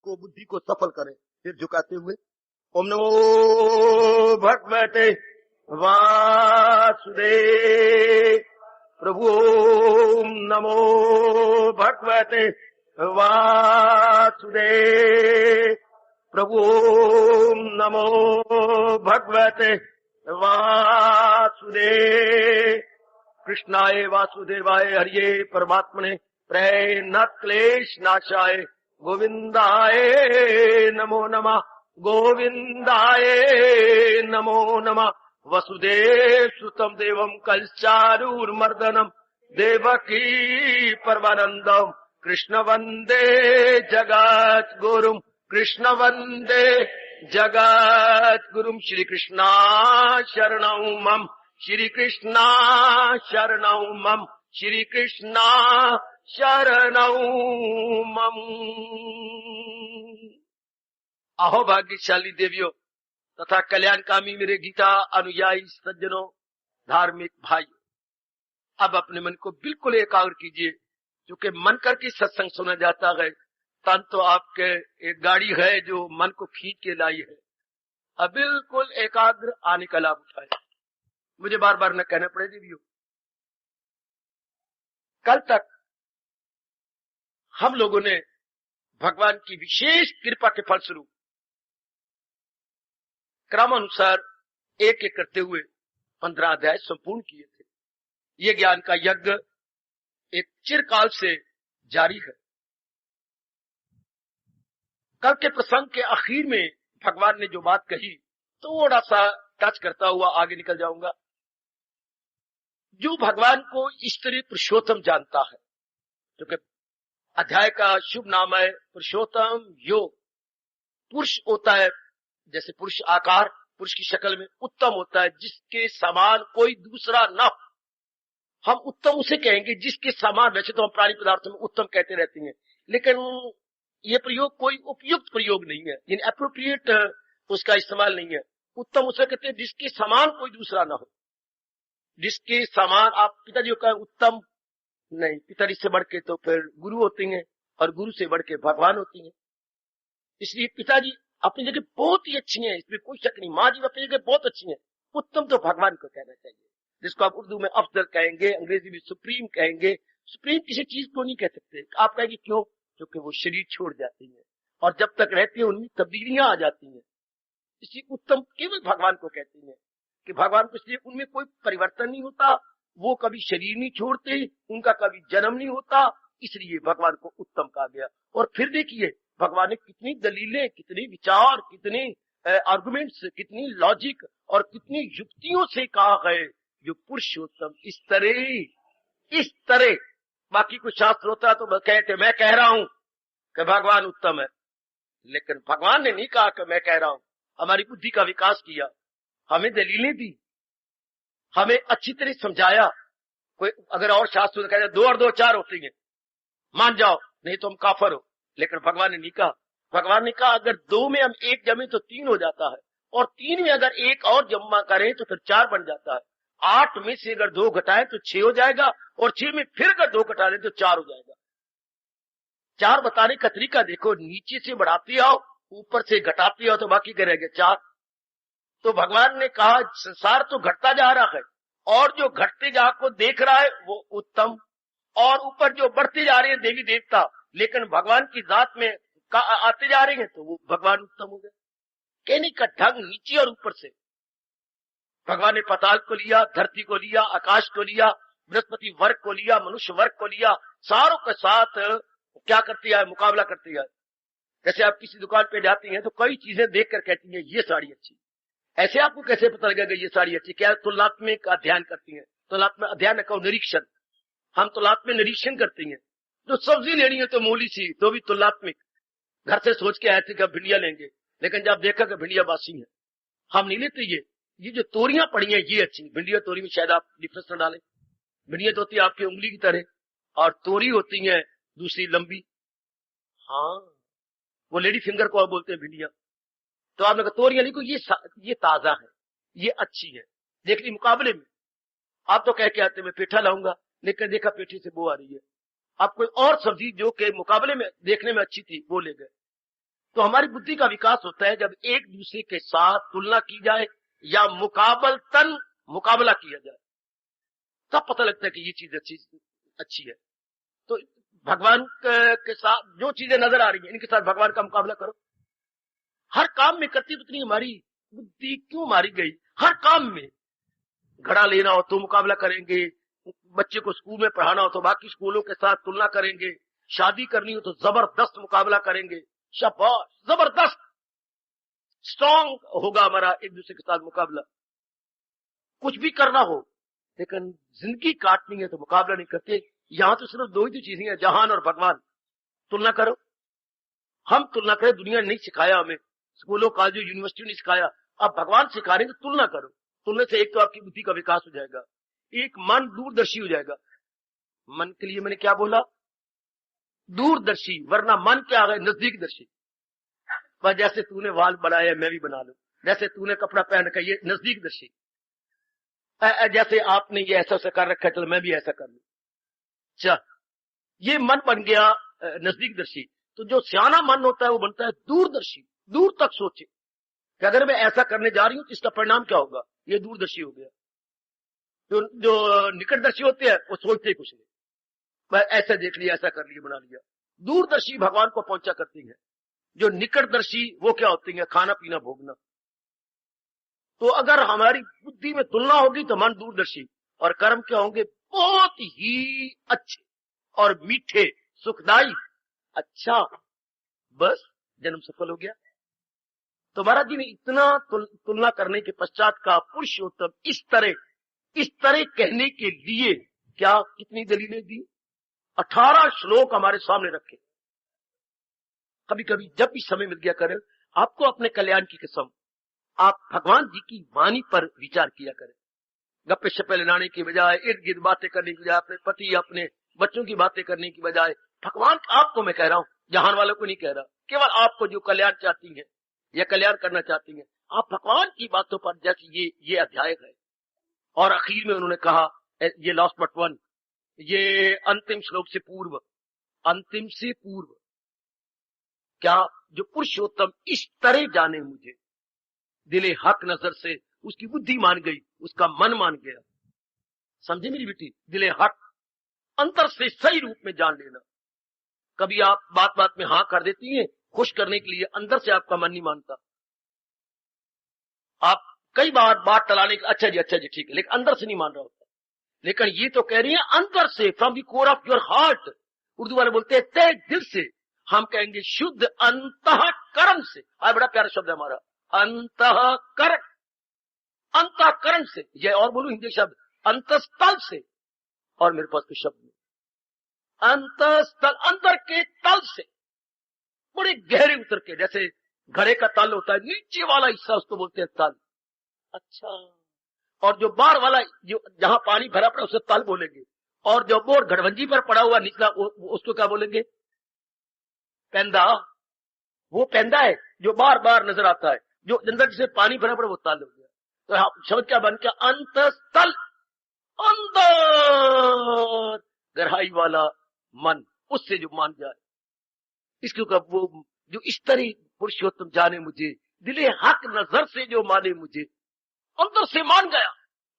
को बुद्धि को सफल करें। फिर झुकाते हुए ओम नमो भगवते वासुदेव प्रभु, ओम नमो भगवते वासुदेव प्रभु, ओम नमो भगवते वासुदेव। कृष्णाय वासुदेवाय हरिये परमात्मने प्रेरणात् क्लेश नाशाय गोविंदाय नमो नमः, गोविंदाय नमो नमः। वसुदेव सुतं देवं कंसचाणूरमर्दनं देवकी परमानंदं कृष्ण वंदे जगद्गुरुं, कृष्ण वंदे जगद्गुरुं। श्री कृष्णा शरणं मम, श्री कृष्णा शरणं मम, श्री कृष्णा शरणं मम। अहो भाग्यशाली देवियों तथा कल्याणकामी मेरे गीता अनुयायी सज्जनों, धार्मिक भाइयों, अब अपने मन को बिल्कुल एकाग्र कीजिए। क्योंकि मन करके सत्संग सुना जाता है, तन तो आपके एक गाड़ी है जो मन को खींच के लाई है। अब बिल्कुल एकाग्र आने का लाभ उठाए। मुझे बार बार न कहना पड़े देवियों, कल तक हम लोगों ने भगवान की विशेष कृपा के फलस्वरूप क्रम अनुसार एक एक करते हुए 15 अध्याय संपूर्ण किए थे। ये ज्ञान का यज्ञ एक चिरकाल से जारी है। कल के प्रसंग के आखिर में भगवान ने जो बात कही, थोड़ा सा टच करता हुआ आगे निकल जाऊंगा। जो भगवान को ईश्वरीय पुरुषोत्तम जानता है, क्योंकि अध्याय का शुभ नाम है पुरुषोत्तम योग। पुरुष होता है जैसे पुरुष आकार, पुरुष की शक्ल में उत्तम होता है जिसके समान कोई दूसरा न हो। हम उत्तम उसे कहेंगे जिसके समान। वैसे तो हम प्राणी पदार्थों में उत्तम कहते रहते हैं, लेकिन ये प्रयोग कोई उपयुक्त प्रयोग नहीं है, यानी एप्रोप्रिएट उसका इस्तेमाल नहीं है। उत्तम उसे कहते हैं जिसके समान कोई दूसरा ना हो। जिसके समान आप पिताजी को कहें उत्तम नहीं, पिताजी से बढ़ के तो फिर गुरु होती हैं और गुरु से बढ़ के भगवान होती हैं। इसलिए पिताजी अपनी जगह बहुत ही अच्छी हैं, इसमें कोई शक नहीं। माँ जी अपनी जगह बहुत अच्छी हैं। उत्तम तो भगवान को कहना चाहिए, जिसको आप उर्दू में अफजल कहेंगे, अंग्रेजी में सुप्रीम कहेंगे। सुप्रीम किसी चीज को नहीं कह सकते। आप कहेंगे क्यों? क्योंकि वो शरीर छोड़ जाती है और जब तक रहती है उनमें तब्दीलियां आ जाती हैं। इसलिए उत्तम केवल भगवान को कहते हैं कि भगवान को इसलिए उनमें कोई परिवर्तन नहीं होता, वो कभी शरीर नहीं छोड़ते, उनका कभी जन्म नहीं होता, इसलिए भगवान को उत्तम कहा गया। और फिर देखिए भगवान ने कितनी दलीलें, कितने विचार, कितने आर्गुमेंट्स, कितनी लॉजिक और कितनी युक्तियों से कहा है जो पुरुषोत्तम इस तरह। बाकी कोई शास्त्र होता तो कहते मैं कह रहा हूं कि भगवान उत्तम है, लेकिन भगवान ने नहीं कहा कि मैं कह रहा हूं। हमारी बुद्धि का विकास किया, हमें दलीलें दी, हमें अच्छी तरह समझाया। कोई अगर और शास्त्र कहते 2 और 2 4 होती हैं, मान जाओ, नहीं तो हम काफर हो। लेकिन भगवान ने नहीं कहा। भगवान ने कहा अगर 2 में हम 1 जमे तो 3 हो जाता है, और 3 में अगर 1 और जमा करें तो फिर 4 बन जाता है। 8 में से अगर 2 घटाएं तो 6 हो जाएगा, और 6 में फिर अगर 2 घटा लें तो 4 हो जाएगा। 4 बताने का तरीका देखो, नीचे से बढ़ाते आओ, ऊपर से घटाते आओ तो बाकी करेगा 4। तो भगवान ने कहा संसार तो घटता जा रहा है, और जो घटते जा को देख रहा है वो उत्तम, और ऊपर जो बढ़ते जा रहे हैं देवी देवता, लेकिन भगवान की जात में आते जा रहे हैं, तो वो भगवान उत्तम हो गए। कहने का ढंग नीचे और ऊपर से। भगवान ने पाताल को लिया, धरती को लिया, आकाश को लिया, बृहस्पति वर्ग को लिया, मनुष्य वर्ग को लिया, सारों के साथ क्या करती है? मुकाबला करती है। जैसे आप किसी दुकान पे जाती हैं तो कई चीजें देखकर कहती हैं ये साड़ी अच्छी। ऐसे आपको कैसे पता लगेगा ये साड़ी अच्छी? क्या तुलनात्मक अध्ययन करती हैं। तुलनात्मक अध्ययन का निरीक्षण, हम तुलनात्मक निरीक्षण करती हैं। जो सब्जी लेनी है तो मूली सी, तो भी तुलनात्मक। घर से सोच के आए थे कि भिंडिया लेंगे, लेकिन जब देखा कि भिंडिया बासी है, हम नहीं लेते। ये जो तोरियां पड़ी हैं ये अच्छी। भिंडिया तोरी में शायद आप डिफरेंस न डालें। भिंडिया तो होती है आपकी उंगली की तरह, और तोरी होती है दूसरी लंबी। हाँ, वो लेडी फिंगर को आप बोलते हैं भिंडिया। तो आपने कहा तोरियां लिखो, ये ताजा है, ये अच्छी है। देखने मुकाबले में आप तो कह के आते मैं पेठा लाऊंगा, लेकिन देखा पेठी से बो आ रही है। आप कोई और सब्जी जो के मुकाबले में देखने में अच्छी थी वो ले गए। तो हमारी बुद्धि का विकास होता है जब एक दूसरे के साथ तुलना की जाए या मुकाबलतन मुकाबला किया जाए, तब पता लगता है कि ये चीज अच्छी है। तो भगवान के साथ जो चीजें नजर आ रही हैं, इनके साथ भगवान का मुकाबला करो। हर काम में करती तो इतनी हमारी बुद्धि क्यों मारी गई? हर काम में घड़ा लेना हो तो मुकाबला करेंगे, बच्चे को स्कूल में पढ़ाना हो तो बाकी स्कूलों के साथ तुलना करेंगे, शादी करनी हो तो जबरदस्त मुकाबला करेंगे। शाबाश, जबरदस्त स्ट्रांग होगा हमारा एक दूसरे के साथ मुकाबला। कुछ भी करना हो, लेकिन जिंदगी काटनी है तो मुकाबला नहीं करते। यहां तो सिर्फ दो ही चीजें हैं, जहान और भगवान। तुलना करो, हम तुलना करें, दुनिया ने नहीं सिखाया हमें, स्कूलों कॉलेजों यूनिवर्सिटी ने सिखाया। अब भगवान सिखा रहे हैं तो तुलना करो। तुलने से एक तो आपकी बुद्धि का विकास हो जाएगा, एक मन दूरदर्शी हो जाएगा। मन के लिए मैंने क्या बोला? दूरदर्शी, वरना मन क्या है? नजदीकदर्शी। बस जैसे तूने वाल बनाए मैं भी बना लूं, जैसे तूने कपड़ा पहन रखा ये नजदीकदर्शी, जैसे आपने ये ऐसा कर रखा है चलो मैं भी ऐसा कर लूं। अच्छा, ये मन बन गया नजदीकदर्शी। तो जो सियाना मन होता है वो बनता है दूरदर्शी, दूर तक सोचे कि अगर मैं ऐसा करने जा रही हूं तो इसका परिणाम क्या होगा। ये दूरदर्शी हो गया। जो निकटदर्शी होते हैं वो सोचते ही कुछ नहीं, मैं ऐसा देख लिया, ऐसा कर लिया, बना लिया। दूरदर्शी भगवान को पहुंचा करती है। जो निकटदर्शी वो क्या होती है? खाना पीना भोगना। तो अगर हमारी बुद्धि में तुलना होगी तो मन दूरदर्शी, और कर्म क्या होंगे? बहुत ही अच्छे और मीठे, सुखदायी। अच्छा, बस जन्म सफल हो गया। तो महाराज जी ने इतना तुलना करने के पश्चात का पुरुषोत्तम इस तरह कहने के लिए क्या कितनी दलीलें दी? 18 श्लोक हमारे सामने रखे। कभी कभी जब भी समय मिल गया करें, आपको अपने कल्याण की कसम, आप भगवान जी की वाणी पर विचार किया करें। गप्पे शप्पे लड़ाने की बजाय, इर्द गिर्द बातें करने की बजाय, अपने पति अपने बच्चों की बातें करने की बजाय, भगवान आपको मैं कह रहा हूं, जहान वालों को नहीं कह रहा, केवल आपको जो कल्याण चाहती हैं या कल्याण करना चाहती हैं, आप भगवान की बातों पर, जैसे ये अध्याय है और आखिर में उन्होंने कहा, ये लास्ट बट वन, ये अंतिम श्लोक से पूर्व, अंतिम से पूर्व क्या? जो पुरुषोत्तम इस तरह जाने मुझे, दिले हक नजर से उसकी बुद्धि मान गई, उसका मन मान गया। समझे मेरी बेटी? दिले हक, अंतर से सही रूप में जान लेना। कभी आप बात बात में हाँ कर देती हैं खुश करने के लिए, अंदर से आपका मन नहीं मानता। आप कई बार बात टलाने के अच्छा जी ठीक है, लेकिन अंदर से नहीं मान रहा होता। लेकिन ये तो कह रही है अंदर से, from the core of your heart. Urdu वाले बोलते हैं तहे दिल से। हम कहेंगे शुद्ध अंतःकरण से। आज बड़ा प्यारा शब्द है हमारा, अंतःकरण, अंतःकरण से। ये और बोलूं हिंदी शब्द, अंतस्थल से। और मेरे पास तो शब्द नहीं, अंतस्थल, अंदर के तल से, बड़े गहरे उतर के। जैसे घड़े का तल होता है, नीचे वाला हिस्सा उसको बोलते हैं तल। अच्छा, और जो बाहर वाला, जो जहां पानी भरा पड़ा उसे तल बोलेंगे, और जो बोर घड़वंजी पर पड़ा हुआ निचला उसको क्या बोलेंगे? पेंदा। वो पेंदा है जो बार बार नजर आता है, जो अंदर जिसे पानी भरा पड़ा वो तल हो गया। तो शब्द क्या बन गया? अंतस्थल, अंदर गहराई वाला मन, उससे जो मान जाए। इसके वो जो इस तरह पुरुषोत्तम जाने मुझे, दिले हक नजर से जो माने मुझे, अंदर से मान गया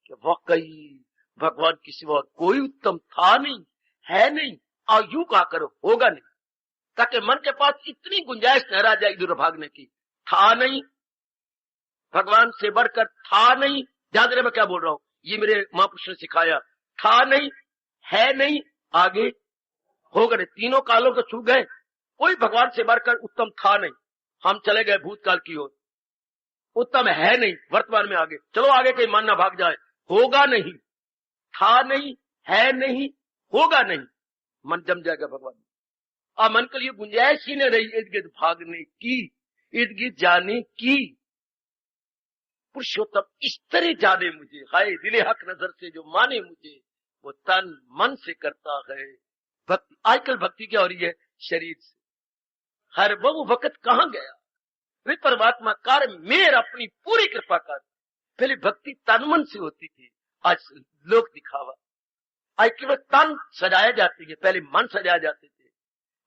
कि वाकई भगवान के सिवा कोई उत्तम था नहीं, है नहीं, और यूं कहा करो होगा नहीं, ताकि मन के पास इतनी गुंजाइश न रह जाए इधर भागने की। था नहीं, भगवान से बढ़कर था नहीं। ध्यान देना मैं क्या बोल रहा हूं, ये मेरे महापुरुष ने सिखाया। था नहीं, है नहीं, आगे होगा नहीं। तीनों कालों को छू गए, कोई भगवान से बढ़कर उत्तम था नहीं। हम चले गए भूतकाल की ओर, उत्तम है नहीं, वर्तमान में आगे चलो, आगे कहीं मन ना भाग जाए। होगा नहीं, था नहीं, है नहीं, होगा नहीं, मन जम जाएगा भगवान। और मन के लिए गुंजाइश ही नहीं रही इर्द गिर्द भागने की, इर्द गिर्द जाने की। पुरुषोत्तम इस तरह जाने मुझे, हाय दिले हक नजर से जो माने मुझे, वो तन मन से करता है भक्ति। आजकल भक्ति क्या हो रही है? शरीर से। हर वो वक्त कहां गया? वे परमात्मा कार मेर अपनी पूरी कृपा कर। पहले भक्ति तन मन से होती थी, आज लोक दिखावा। आज केवल तन सजाया जाती है, पहले मन सजाए जाते थे।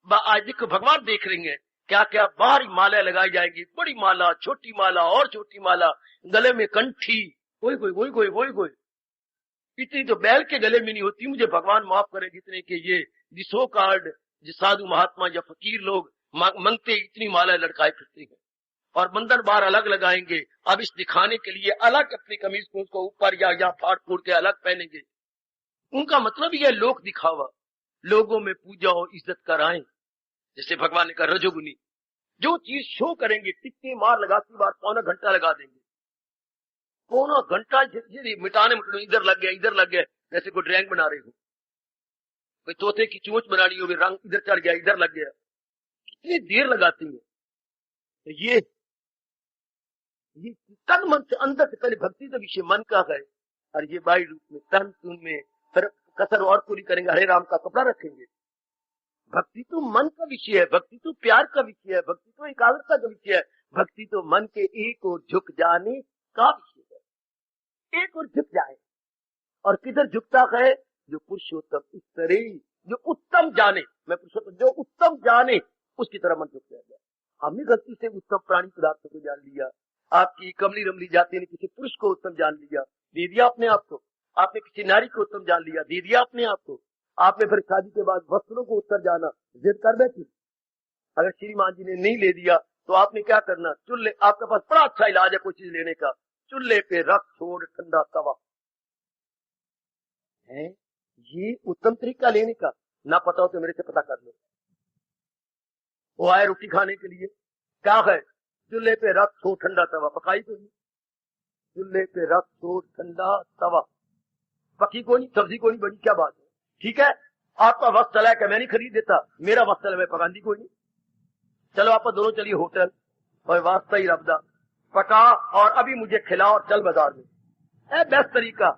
आज देखो भगवान देख रही है क्या क्या बाहरी माला लगाई जाएंगी, बड़ी माला, छोटी माला और छोटी माला, गले में कंठी, कोई इतनी तो बैल के गले में नहीं होती। मुझे भगवान माफ करे जितने के ये जिसो कार्ड जो साधु महात्मा या फकीर लोग मंगते इतनी माला लटकाए फिरते हैं, और बंधन बार अलग लगाएंगे। अब इस दिखाने के लिए अलग अपनी कमीज को उसको ऊपर या फाड़ फूड़ के अलग पहनेंगे। उनका मतलब यह लोक दिखावा, लोगों में पूजा और इज्जत कराएं। जैसे भगवान ने कहा रजोगुनी, जो चीज शो करेंगे, टिक्के मार लगाती बार पौना घंटा लगा देंगे, पौना घंटा मिटाने इधर लग गया, जैसे कोई ड्राइंग बना रहे हो, कोई तोते की चोंच बनानी हो, रंग इधर चढ़ गया, इधर लग गया, कितनी देर लगाती है। तो ये तन मन से अंदर से पहले भक्ति का विषय मन का है, और ये बाई रूप में तन तुन में फिर कसर और पूरी करेंगे, हरे राम का कपड़ा रखेंगे। भक्ति तो मन का विषय है, भक्ति तो प्यार का विषय है, भक्ति तो एकाग्रता का विषय है, भक्ति तो मन के एक और झुक जाने का विषय है। एक और झुक जाए, और किधर झुकता है? जो पुरुषोत्तम इस तरह जो उत्तम जाने, मैं पुरुषोत्तम जो उत्तम जाने उसकी तरह मन झुक जाएगा। हमने गलती से उत्तम प्राणी पदार्थों को जान लिया, आपकी कमली रमली जाति ने किसी पुरुष को उत्तम जान लिया, दे दिया अपने आप को, आपने किसी नारी को उत्तम जान लिया, दे दिया अपने आप को, आपने फिर शादी के बाद वस्त्रों को उत्तर जाना, जिद कर बैठी। अगर श्रीमान जी ने नहीं ले दिया तो आपने क्या करना? चूल्हे, आपके पास बड़ा अच्छा इलाज है कोई चीज लेने का, चूल्हे पे रख छोड़ ठंडा तवा है, ये उत्तम तरीका लेने का। ना पता हो तो मेरे से पता कर लो। वो आए रोटी खाने के लिए, क्या है? चूल्हे पे रख छोड़ ठंडा तवा, पकाई तो नहीं, चूल्हे पे रख छोड़ ठंडा तवा, पकी को नहीं, सब्जी को नहीं, बड़ी क्या बात है। ठीक है, आपका वक्त चला है कि मैं नहीं खरीद देता, मेरा वक्त चला, मैं पकांदी कोई नहीं, चलो आप दोनों चलिए होटल, और वास्ता ही रबदा पका और अभी मुझे खिलाओ और चल बाजार में, बेस्ट तरीका।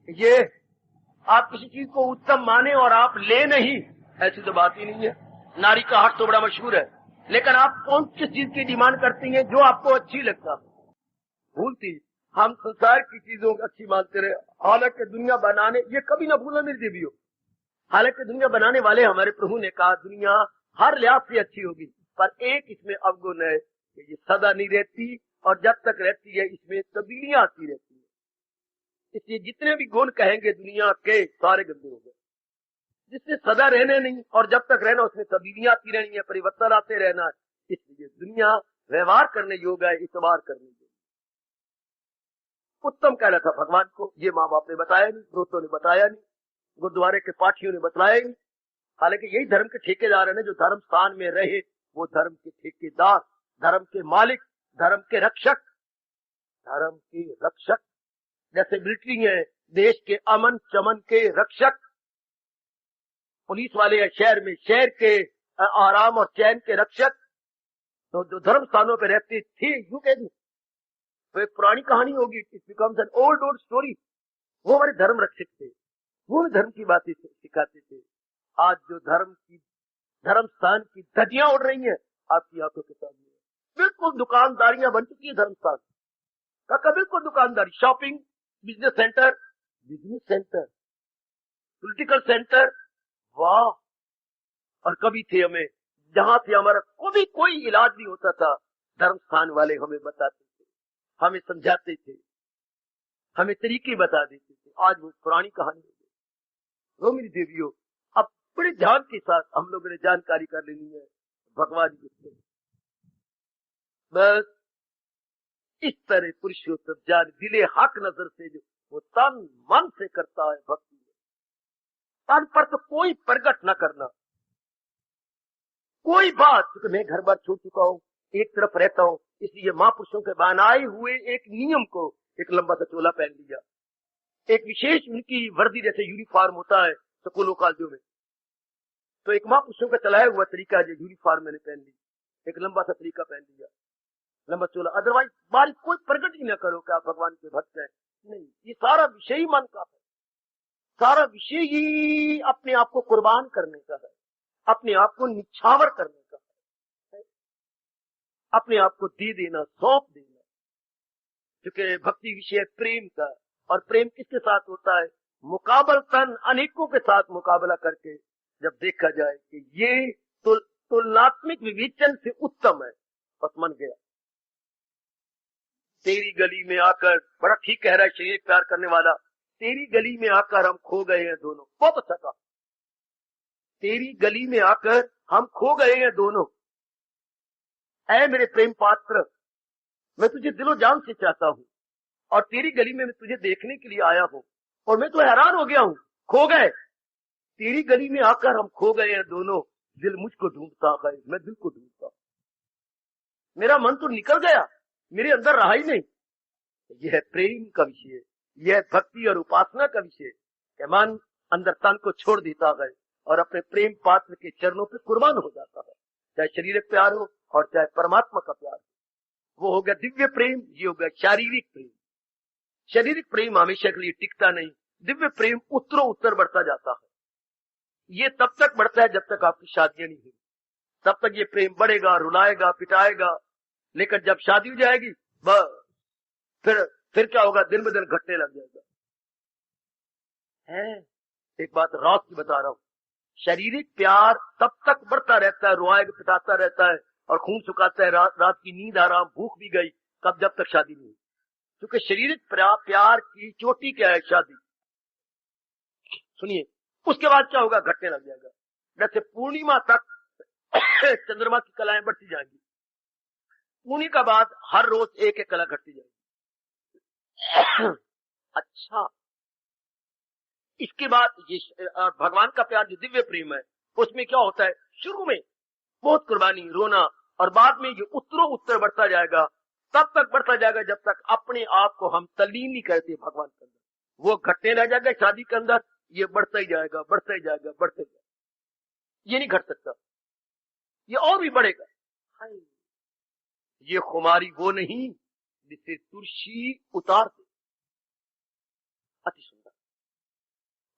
ये आप किसी चीज को उत्तम माने और आप ले नहीं, ऐसी तो बात ही नहीं है। नारी का हाथ तो बड़ा मशहूर है, लेकिन आप कौन किस चीज की डिमांड करती हैं? जो आपको अच्छी लगता है। भूलती हम संसार की चीजों को अच्छी मानते रहे, हालांकि दुनिया बनाने, ये कभी ना भूलना मेरी देवियों, हालांकि दुनिया बनाने वाले हमारे प्रभु ने कहा दुनिया हर लिहाज से अच्छी होगी, पर एक इसमें अवगुण है कि ये सदा नहीं रहती, और जब तक रहती है इसमें तब्दीलियां आती रहती है। इसलिए जितने भी गुण कहेंगे दुनिया के सारे गंदे हो गए, जिससे सदा रहने नहीं, और जब तक रहना उसमें तब्दीलियां आती रहनी है, परिवर्तन आते रहना है। इसलिए दुनिया व्यवहार करने योग्य है, इतबार करने योग्य। उत्तम कहना था भगवान को, ये माँ बाप ने बताया नहीं, दोस्तों ने बताया नहीं, गुरुद्वारे के पाठियों ने बताया नहीं। हालांकि यही धर्म के ठेकेदार है ना, जो धर्म स्थान में रहे वो धर्म के ठेकेदार, धर्म के मालिक, धर्म के रक्षक, धर्म के रक्षक। जैसे मिलिट्री है देश के अमन चमन के रक्षक, पुलिस वाले है शहर में शहर के आराम और चैन के रक्षक। तो जो धर्म स्थानों पर रहते थे, यूं कह दूं तो एक पुरानी कहानी होगी, it becomes an old story. वो हमारे धर्म रक्षक थे, वो धर्म की बातें सिखाते थे। आज जो धर्म स्थान की धज्जियां उड़ रही हैं आपकी आंखों के सामने, बिल्कुल दुकानदारियां बन चुकी है धर्म स्थान का, बिल्कुल दुकानदारी, shopping, business centre, political centre, वाह। और कभी थे हमें जहां से हमारा कोई इलाज नहीं होता था, धर्म स्थान वाले हमें बताते थे, हमें समझाते थे, हमें तरीके बता देते थे। आज वो पुरानी कहानी हो गई। वो मेरी देवियों, अब बड़े ध्यान के साथ हम लोगों ने जानकारी कर लेनी है भगवान जी से। बस इस तरह पुरुषोत्तम जान दिले हक नजर से जो वो तन मन से करता है भक्ति, तन पर तो कोई प्रकट न करना, कोई बात, क्योंकि मैं घर बार छोड़ चुका हूँ, एक तरफ रहता हूँ, इसलिए महापुरुषों के बनाए हुए एक नियम को, एक लंबा सा चोला पहन लिया, एक विशेष उनकी वर्दी जैसे यूनिफॉर्म होता है स्कूलों कॉलेजों में, तो एक महापुरुषों का चलाया हुआ तरीका जो यूनिफॉर्म मैंने पहन ली, एक लंबा सा तरीका पहन लिया, लंबा चोला। अदरवाइज बारी कोई प्रकट ही न करो कि आप भगवान के भक्त हैं, नहीं, ये सारा विषय ही मन का है, सारा विषय ही अपने आप को कुर्बान करने का है, अपने आप को निछावर करने का है, अपने आप को दे देना, सौंप देना। क्योंकि भक्ति विषय प्रेम का, और प्रेम किसके साथ होता है? मुकाबलतन अनेकों के साथ मुकाबला करके जब देखा जाए कि ये तो तुलनात्मक विवेचन से उत्तम है। बस मन गया। तेरी गली में आकर, बड़ा ठीक कह रहा है शरीर प्यार करने वाला, तेरी गली में आकर हम खो गए हैं दोनों। बहुत अच्छा कहा, तेरी गली में आकर हम खो गए हैं दोनों। ऐ मेरे प्रेम पात्र, मैं तुझे दिलो जान से चाहता हूं और तेरी गली में मैं तुझे देखने के लिए आया हूं और मैं तो हैरान हो गया हूं। खो गए, तेरी गली में आकर हम खो गए हैं दोनों। दिल मुझको ढूंढता है, मैं दिल को ढूंढता। मेरा मन तो निकल गया, मेरे अंदर रहा ही नहीं। यह प्रेम का विषय, यह भक्ति और उपासना का विषय है। मन अंदर तन को छोड़ देता है और अपने प्रेम पात्र के चरणों पे कुर्बान हो जाता है, चाहे शारीरिक प्यार हो और चाहे परमात्मा का प्यार हो। वो हो गया दिव्य प्रेम, ये हो गया शारीरिक प्रेम। शारीरिक प्रेम हमेशा के लिए टिकता नहीं, दिव्य प्रेम उत्तरों उत्तर बढ़ता जाता है। ये तब तक बढ़ता है जब तक आपकी शादियां नहीं हुई, तब तक ये प्रेम बढ़ेगा, रुलाएगा, पिटाएगा। लेकिन जब शादी हो जाएगी बस फिर क्या होगा, दिन ब दिन घटने लग जाएगा। है एक बात रात की बता रहा हूं, शारीरिक प्यार तब तक बढ़ता रहता है, रुआएगा, पिटाता रहता है और खून सुखाता है, रात की नींद आराम, भूख भी गई, कब, जब तक शादी नहीं हुई। क्योंकि शारीरिक प्यार की चोटी क्या है, शादी। सुनिए, उसके बाद क्या होगा, घटने लग जाएगा। जैसे पूर्णिमा तक चंद्रमा की कलाएं बढ़ती जाएंगी, पूर्णिमा के बाद हर रोज एक एक कला घटती जाएगी। अच्छा, इसके बाद ये भगवान का प्यार जो दिव्य प्रेम है, उसमें क्या होता है, शुरू में बहुत कुर्बानी, रोना, और बाद में ये उत्तरों उत्तर बढ़ता जाएगा। तब तक बढ़ता जाएगा जब तक अपने आप को हम तल्लीन नहीं करते भगवान के अंदर। वो घटने रह जाएगा शादी के अंदर, ये बढ़ता ही जाएगा, बढ़ता ही जाएगा, बढ़ता ही जाएगा। ये नहीं घट सकता, ये और भी बढ़ेगा। ये खुमारी वो नहीं जिसे तुलसी उतार दे। अति सुंदर।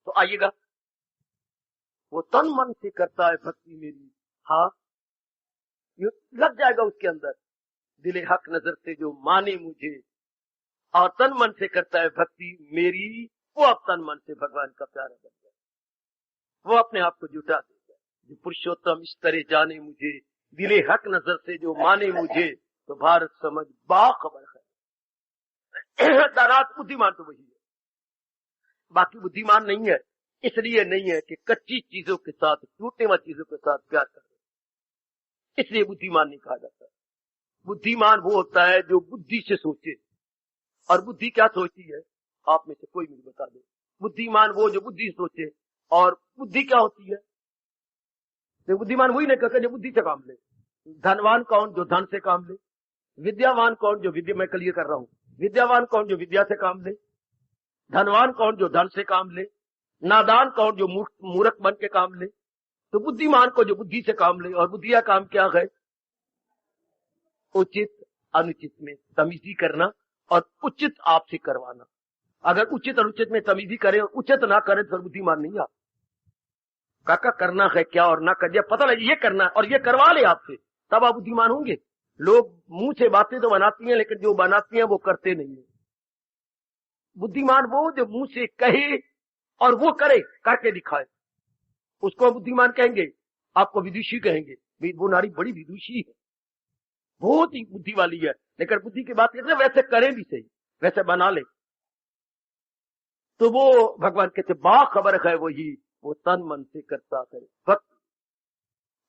तो आइएगा, वो तन मन से करता है भक्ति मेरी, हाँ, ये लग जाएगा उसके अंदर। दिले हक नजर से जो माने मुझे, और तन मन से करता है भक्ति मेरी, वो अब तन मन से भगवान का प्यारा बन जाए, वो अपने आप को जुटा देगा। जो पुरुषोत्तम इस तरह जाने मुझे, दिले हक नजर से जो माने मुझे, तो भारत समझ बाखबर है। दारात बुद्धिमान तो वही है, बाकी बुद्धिमान नहीं है। इसलिए नहीं है कि कच्ची चीजों के साथ, टूटने वाली चीजों के साथ प्यार कर रहे, इसलिए बुद्धिमान नहीं कहा जाता। बुद्धिमान वो होता है जो बुद्धि से सोचे। और बुद्धि क्या सोचती है, आप में से कोई मुझे बता दे। बुद्धिमान वो जो बुद्धि सोचे, और बुद्धि क्या होती है, तो बुद्धिमान वही नहीं कहते जो बुद्धि से काम ले। धनवान कौन, जो धन से काम ले। विद्यावान कौन, जो विद्या, मैं क्लियर कर रहा हूं, विद्यावान कौन, जो विद्या से काम ले। धनवान कौन, जो धन से काम ले। नादान कौन, जो मूर्ख बन के काम ले। तो बुद्धिमान को जो बुद्धि से काम ले। और बुद्धि का काम क्या है, उचित अनुचित में तमीजी करना और उचित आपसे करवाना। अगर उचित अनुचित में तमीजी करे और उचित ना करे तो बुद्धिमान नहीं आप। काका करना है क्या और ना कर दिया, पता लगे ये करना है और ये करवा ले आपसे, तब आप बुद्धिमान होंगे। लोग मुंह से बातें तो बनाती हैं, लेकिन जो बनाती हैं वो करते नहीं है। बुद्धिमान वो जो मुंह से कहे और वो करे, करके दिखाए, उसको बुद्धिमान कहेंगे। आपको विदुषी कहेंगे, वो नारी बड़ी विदुषी है, बहुत ही बुद्धि वाली है, लेकिन बुद्धि की बात करते वैसे करें भी सही, वैसे बना ले, तो वो भगवान कहते बाखबर है वही, वो तन मन से करता है भक्त,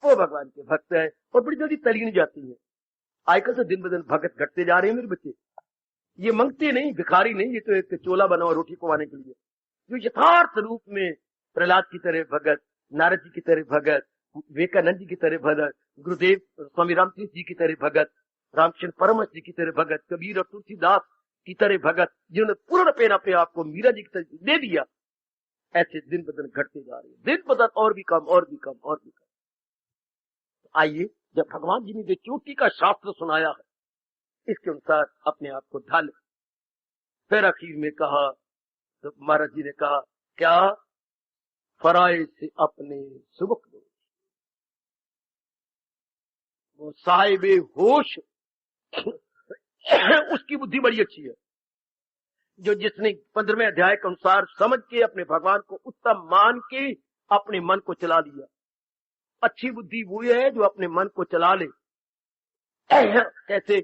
वो भगवान के भक्त है। और बड़ी जल्दी तलीन जाती है। आजकल तो दिन ब दिन भगत घटते जा रहे हैं मेरे बच्चे। ये मंगते नहीं, भिखारी नहीं, ये तो एक चोला बना हुआ रोटी खवाने के लिए। जो यथार्थ रूप में प्रहलाद की तरह भगत, नारद जी की तरह भगत, विवेकानंद जी की तरह भगत, गुरुदेव स्वामी रामकृष्ण जी की तरह भगत, रामकृष्ण परमहंस जी की तरह भगत, कबीर और तुलसीदास की तरह भगत, जिन्होंने पूर्ण पेन अपने आप को मीरा जी की तरह दे दिया, ऐसे दिन ब दिन घटते जा रहे हैं। दिन ब दिन और भी कम, और भी कम, और भी कम। तो आइए, जब भगवान जी ने जो चोटी का शास्त्र सुनाया है, इसके अनुसार अपने आप को ढाल। फिर आखिर में कहा, तो महाराज जी ने कहा क्या, फराए से अपने सुबक दो। वो साहिबे होश उसकी बुद्धि बड़ी अच्छी है, जो जिसने 15वें अध्याय के अनुसार समझ के अपने भगवान को उत्तम मान के अपने मन को चला लिया। अच्छी बुद्धि वो है जो अपने मन को चला ले। कैसे?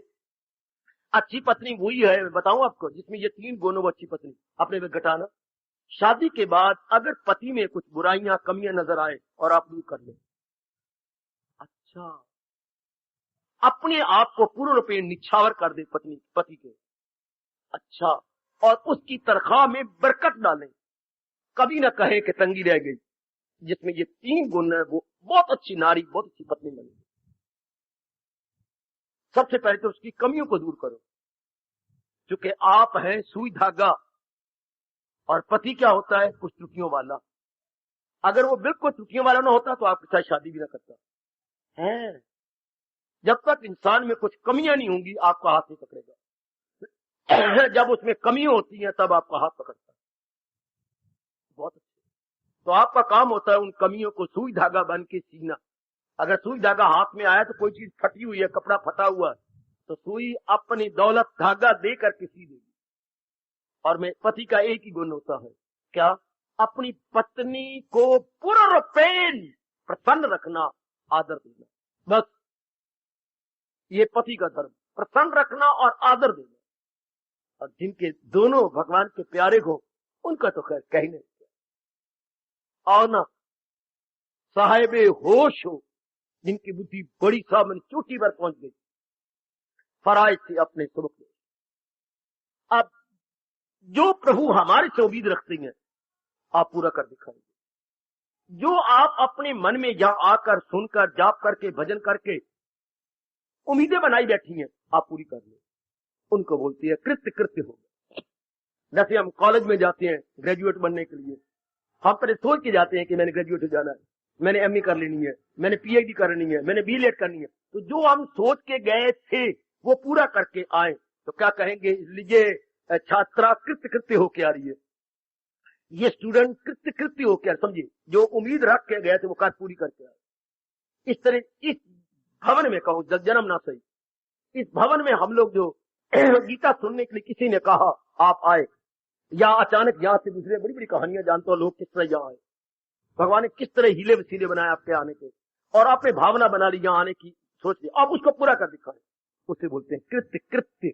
अच्छी पत्नी वही है, मैं बताऊं आपको, जिसमें ये 3 गुण हो, वो अच्छी पत्नी। अपने में घटाना। शादी के बाद अगर पति में कुछ बुराइयां कमियां नजर आए और आप दूर कर लें, अच्छा, अपने आप को पूर्ण रूपेण निछावर कर दे पति के, अच्छा, और उसकी तनख्वाह में बरकत डालें, कभी ना कहे कि तंगी रह गई। जिसमें ये 3 गुण है वो बहुत अच्छी नारी, बहुत अच्छी पत्नी बने। सबसे पहले तो उसकी कमियों को दूर करो, क्योंकि आप हैं सुई धागा और पति क्या होता है? कुछ त्रुटियों वाला। अगर वो बिल्कुल त्रुटियों वाला ना होता तो आपके साथ शादी भी ना करता है। जब तक इंसान में कुछ कमियां नहीं होंगी आपका हाथ नहीं पकड़ेगा। जब उसमें कमियां होती हैं तब आपका हाथ पकड़ता है। बहुत अच्छा। तो आपका काम होता है उन कमियों को सुई धागा बन के सीना। अगर सुई धागा हाथ में आया तो कोई चीज फटी हुई है, कपड़ा फटा हुआ है, तो सुई अपनी दौलत धागा देकर के सी देगी। और मैं पति का एक ही गुण होता है, क्या? अपनी पत्नी को पूर्ण रूपेण प्रसन्न रखना, आदर देना। बस ये पति का धर्म, प्रसन्न रखना और आदर देना। और जिनके दोनों भगवान के प्यारे हो उनका तो खैर कहीं नहीं। और ना साहेबे होश हो, जिनकी बुद्धि बड़ी सामने चोटी पर पहुंच गई, फराइज से अपने सबक ले। अब जो प्रभु हमारे से उम्मीद रखते हैं आप पूरा कर दिखाएंगे। जो आप अपने मन में यहां आकर सुनकर जाप करके भजन करके उम्मीदें बनाई बैठी हैं आप पूरी कर ले। उनको बोलती है कृत्य कृत्य हो। जैसे हम कॉलेज में जाते हैं ग्रेजुएट बनने के लिए, हम पहले सोच के जाते हैं कि मैंने ग्रेजुएट हो जाना है, मैंने एमए कर लेनी है, मैंने पीएचडी करनी है, मैंने बीएड करनी है। तो जो हम सोच के गए थे वो पूरा करके आए तो क्या कहेंगे? लीजिए छात्रा कृत्य कृत्य होके आ रही है, ये स्टूडेंट कृत्य कृत्य होके, समझिए जो उम्मीद रख के गए थे वो कार्य पूरी करके आए। इस तरह इस भवन में कहूं जन्म ना सही, इस भवन में हम लोग जो गीता सुनने के लिए किसी ने कहा आप आए, या अचानक यहां से दूसरे बड़ी बड़ी कहानियां जानते हो लोग किस तरह यहाँ आए, भगवान ने किस तरह हीले वसीले बनाए आपके आने के, और आपने भावना बना ली यहाँ आने की, सोच ली, आप उसको पूरा कर दिखाए। उसे बोलते हैं कृत्य कृत्य।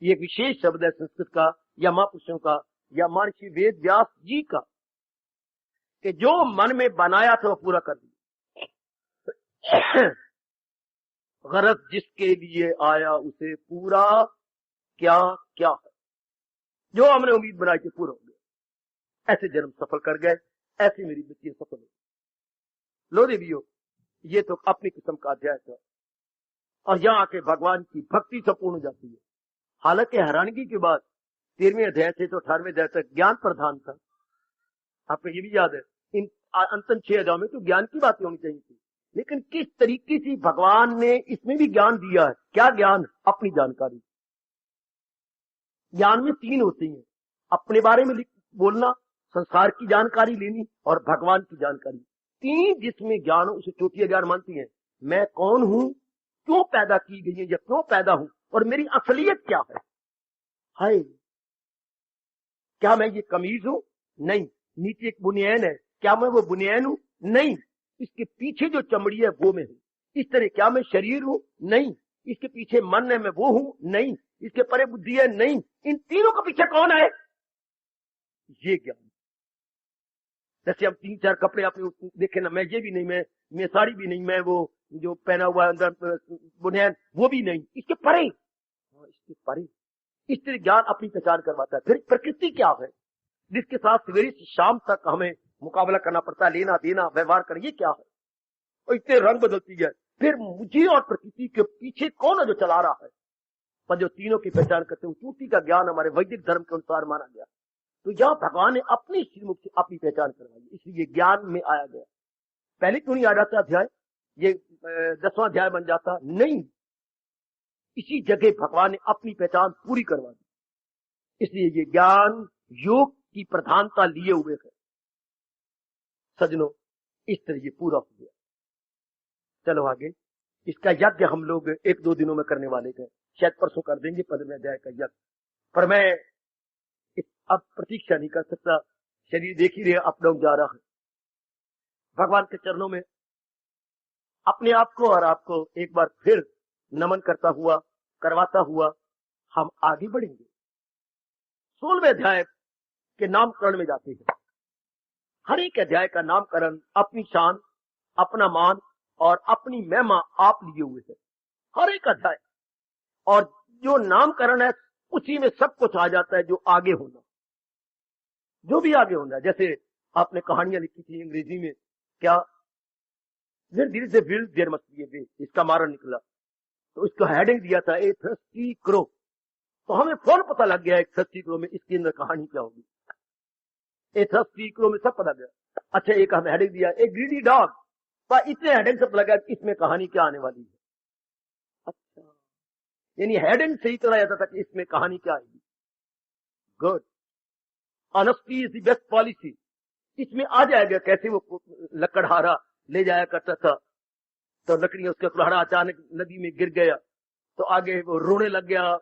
ये विशेष शब्द है संस्कृत का या महापुरुषों का या महर्षि वेद व्यास जी का, कि जो मन में बनाया था वो पूरा कर दिया। गरज जिसके लिए आया उसे पूरा क्या क्या है। जो हमने उम्मीद बनाई थी पूरा हो गया। ऐसे जन्म सफल कर गए, ऐसी मेरी बच्चियां सफल हो। लो देवियो, ये तो अपनी किस्म का अध्याय था। और यहाँ आके भगवान की भक्ति संपूर्ण हो जाती है। हालांकि हैरानगी की बात 13वें अध्याय से तो 18वें अध्याय तक ज्ञान प्रधान था। आपको ये भी याद है इन अंतिम 6 अध्यायों में तो ज्ञान की बातें होनी चाहिए थी, लेकिन किस तरीके से भगवान ने इसमें भी ज्ञान दिया है। क्या ज्ञान? अपनी जानकारी। ज्ञान में 3 होती हैं, अपने बारे में बोलना, संसार की जानकारी लेनी और भगवान की जानकारी। 3 जिसमें ज्ञान हो उसे चोटिया ज्ञान मानती है। मैं कौन हूं, क्यों पैदा की गई है या क्यों पैदा हूं, और मेरी असलियत क्या है। हाय, क्या मैं ये कमीज हूं? नहीं। नीचे एक बुनियान है, क्या मैं वो बुनियान हूं? नहीं। इसके पीछे जो चमड़ी है वो मैं हूं। इस तरह क्या मैं शरीर हूं? नहीं। इसके पीछे मन है, मैं वो हूं? नहीं। इसके परे बुद्धि है? नहीं। इन तीनों के पीछे कौन है? ये ज्ञान। जैसे हम 3-4 कपड़े आपने देखे ना, मैं ये भी नहीं, मैं साड़ी भी नहीं, मैं वो जो पहना हुआ अंदर बुनियान वो भी नहीं, इसके परे। इसके परे इस तरह ज्ञान अपनी पहचान करवाता है। फिर प्रकृति क्या है जिसके साथ सवेरे से शाम तक हमें मुकाबला करना पड़ता है, लेना देना व्यवहार करना, ये क्या है? और इतने रंग बदलती है। फिर मुझे और प्रकृति के पीछे कौन है जो चला रहा है? पर जो तीनों की पहचान करते हैं, चूटी का ज्ञान हमारे वैदिक धर्म के अनुसार माना गया। तो यह भगवान ने अपनी श्रीमुख से अपनी पहचान करवाई, इसलिए ज्ञान में आया गया। पहले क्यों नहीं आ जाता अध्याय, ये 10वां अध्याय बन जाता? नहीं, इसी जगह भगवान ने अपनी पहचान पूरी करवा दी। इसलिए ये ज्ञान योग की प्रधानता लिए हुए है। सजनों, इस तरह ये पूरा हो गया। चलो आगे, इसका यज्ञ हम लोग 1-2 दिनों में करने वाले थे, शायद परसों कर देंगे 15वें अध्याय का यज्ञ। पर मैं अब प्रतीक्षा नहीं कर सकता, शरीर देख ही रहे अप डाउन जा रहा है। भगवान के चरणों में अपने आप को और आपको एक बार फिर नमन करवाता हुआ हम आगे बढ़ेंगे। 16वें अध्याय के नामकरण में जाते हैं। हर एक अध्याय का नामकरण अपनी शान, अपना मान और अपनी महिमा आप लिए हुए है, हर एक अध्याय। और जो नामकरण है उसी में सब कुछ आ जाता है, जो आगे होना, जो भी आगे होना। जैसे आपने कहानियां लिखी थी अंग्रेजी में, क्या धीरे से विल देर मस्ट बी ए वे, इसका मारा निकला, तो इसका हेडिंग दिया था ए थर्स्टी क्रो। तो हमें फौरन पता लग गया एक थर्स्टी क्रो में इसके अंदर कहानी क्या होगी। ए थर्स्टी क्रो में सब पता गया। अच्छा, एक हमें हेडिंग दिया ए ग्रीडी डॉग, पर इतने हेडिंग से पता लगा कि इसमें कहानी क्या आने वाली है। अच्छा, यानी हेडिंग से ही चला जाता था कि इसमें कहानी क्या आएगी। Good. Honesty is the best policy, इसमें आ जाएगा कैसे वो लकड़हारा ले जाया करता था, तो लकड़ियां उसका कुल्हाड़ा अचानक नदी में गिर गया, तो आगे वो रोने लग गया,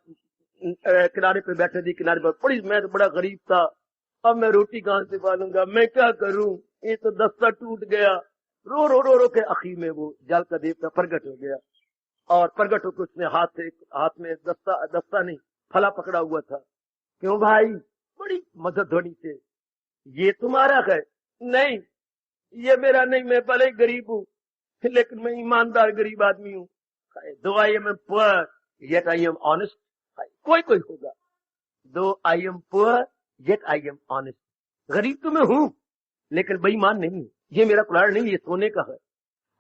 किनारे पे बैठे थी, किनारे पर पड़ी, मैं तो बड़ा गरीब था, अब मैं रोटी कहां से पालूंगा, मैं क्या करूं, ये तो दस्ता टूट गया। रो रो रो रो के आखिर में वो जल का देवता प्रगट हो गया, और प्रगट होकर उसने हाथ में दस्ता नहीं फला पकड़ा हुआ था। क्यों भाई, बड़ी मदद ध्वनि से, ये तुम्हारा है? नहीं, ये मेरा नहीं, मैं भले ही गरीब हूं, लेकिन मैं ईमानदार गरीब आदमी हूं। दो I am poor yet I am honest, कोई होगा, दो I am poor yet I am honest, गरीब तो मैं हूं लेकिन बेईमान नहीं। ये मेरा कुल्हाड़ नहीं, ये सोने का है।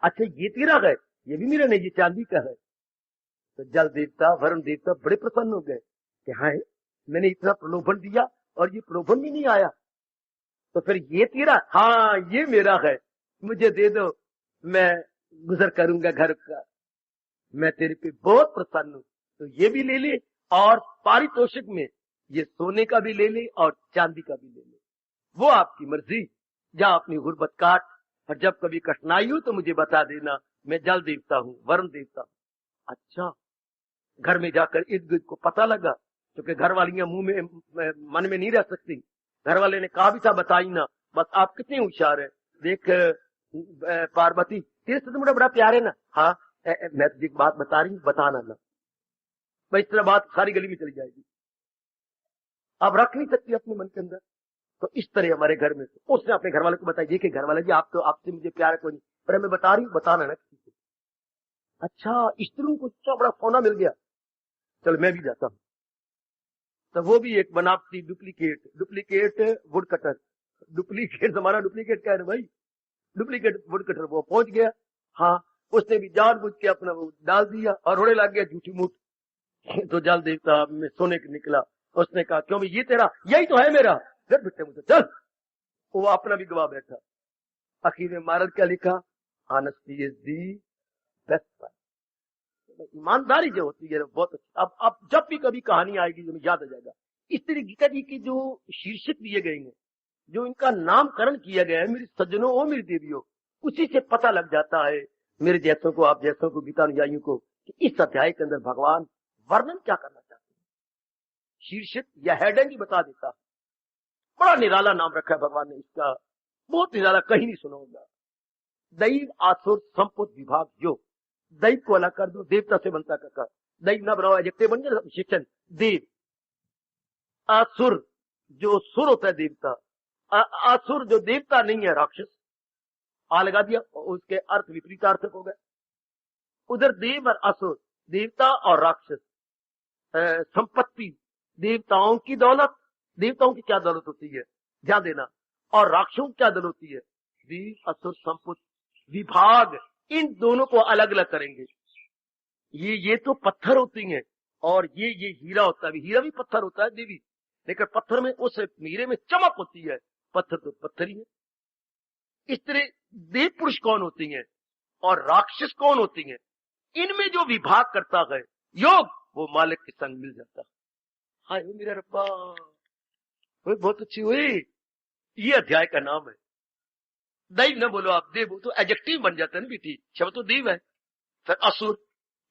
अच्छा, ये तेरा है? ये भी मेरा नहीं, ये चांदी का है। तो जल देवता, वरुण देवता बड़े प्रसन्न हो गए कि हाँ, मैंने इतना प्रलोभन दिया और ये प्रलोभन भी नहीं आया, तो फिर ये तेरा? हाँ, ये मेरा है, मुझे दे दो, मैं गुजर करूंगा घर का, मैं तेरे पे बहुत प्रसन्न हूं। तो ये भी ले ले, और पारितोषिक में ये सोने का भी ले ले और चांदी का भी ले ले, वो आपकी मर्जी। जा अपनी गुर्बत काट, और जब कभी कठिनाई हो तो मुझे बता देना, मैं जल देवता हूं, वरुण देवता हूं। अच्छा, घर में जाकर इर्द गिर्द को पता लगा, क्योंकि घर वालियां मुंह में मन में नहीं रह सकती। घर वाले ने कहा भी था बताई ना, बस आप कितने होशियार है। देख पार्वती, तेरे से तो मुझे बड़ा प्यार है ना। हाँ, मैं तुझे एक बात बता रही हूँ, बताना ना। भाई, इस तरह बात सारी गली में चली जाएगी, आप रख नहीं सकती अपने मन के अंदर। तो इस तरह हमारे घर में उसने अपने घर वाले को बताया, देखिए घर वाले जी, आप तो, आपसे मुझे प्यार है कोई नहीं, पर मैं बता रही हूँ, बताना ना किसी को। अच्छा, स्त्रियों को इतना बड़ा सोना मिल गया, चल मैं भी जाता हूँ। तो वो भी एक बनावटी डुप्लीकेट वुड कटर, डुप्लीकेट हमारा डुप्लीकेट क्या है भाई, डुप्लीकेट वुड कटर, वो पहुंच गया। हाँ, उसने भी जानबूझ के अपना वो डाल दिया और रोने लग गया झूठी मूठ। तो जल देवता में सोने के निकला, उसने कहा क्यों भाई, ये तेरा? यही तो है मेरा, घर बिट्टे मुझे चल। वो अपना भी गवा बैठा। आखिर में महाराज क्या लिखा, honesty is the best part. ईमानदारी जो होती है बहुत अच्छी। अब जब भी कभी कहानी आएगी जो याद आ जाएगा। इस तरह गीता जी की जो शीर्षक दिए गए हैं, जो इनका नामकरण किया गया है, मेरी सज्जनों और मेरी देवियों, उसी से पता लग जाता है मेरे जैसों को, आप जैसों को, गीता अनुयायियों को, कि इस अध्याय के अंदर भगवान वर्णन क्या करना चाहते हैं। शीर्षक या हेडिंग ही बता देता है। बड़ा निराला नाम रखा है भगवान ने इसका, बहुत निराला, कहीं नहीं सुना होगा। दैव आसुर संपुट विभाग योग, दैव को अलग कर दो, देवता से बनता का दैव ना बनाओ, एडजेक्टिव बन गया शिक्षण। देव, आसुर जो सुर होता है देवता, आसुर जो देवता नहीं है राक्षस, आ लगा दिया, उसके अर्थ विपरीतार्थक हो गए। उधर देव और असुर, देवता और राक्षस, संपत्ति, देवताओं की दौलत, देवताओं की क्या दौलत होती है ध्यान देना, और राक्षसों की क्या दौलत होती है, देव असुर संपुट विभाग, इन दोनों को अलग अलग करेंगे। ये तो पत्थर होती हैं, और ये हीरा होता है, हीरा भी पत्थर होता है देवी, लेकिन पत्थर में, उस हीरे में चमक होती है, पत्थर तो पत्थर ही है। इस तरह देव पुरुष कौन होती हैं और राक्षस कौन होती हैं, इनमें जो विभाग करता है योग, वो मालिक के संग मिल जाता है। हाय मेरा रब्बा, बहुत अच्छी हुई। ये अध्याय का नाम है। दैव न बोलो आप, देव तो एडजेक्टिव बन जाता है ना बेटी, शब्द तो देव है। फिर असुर,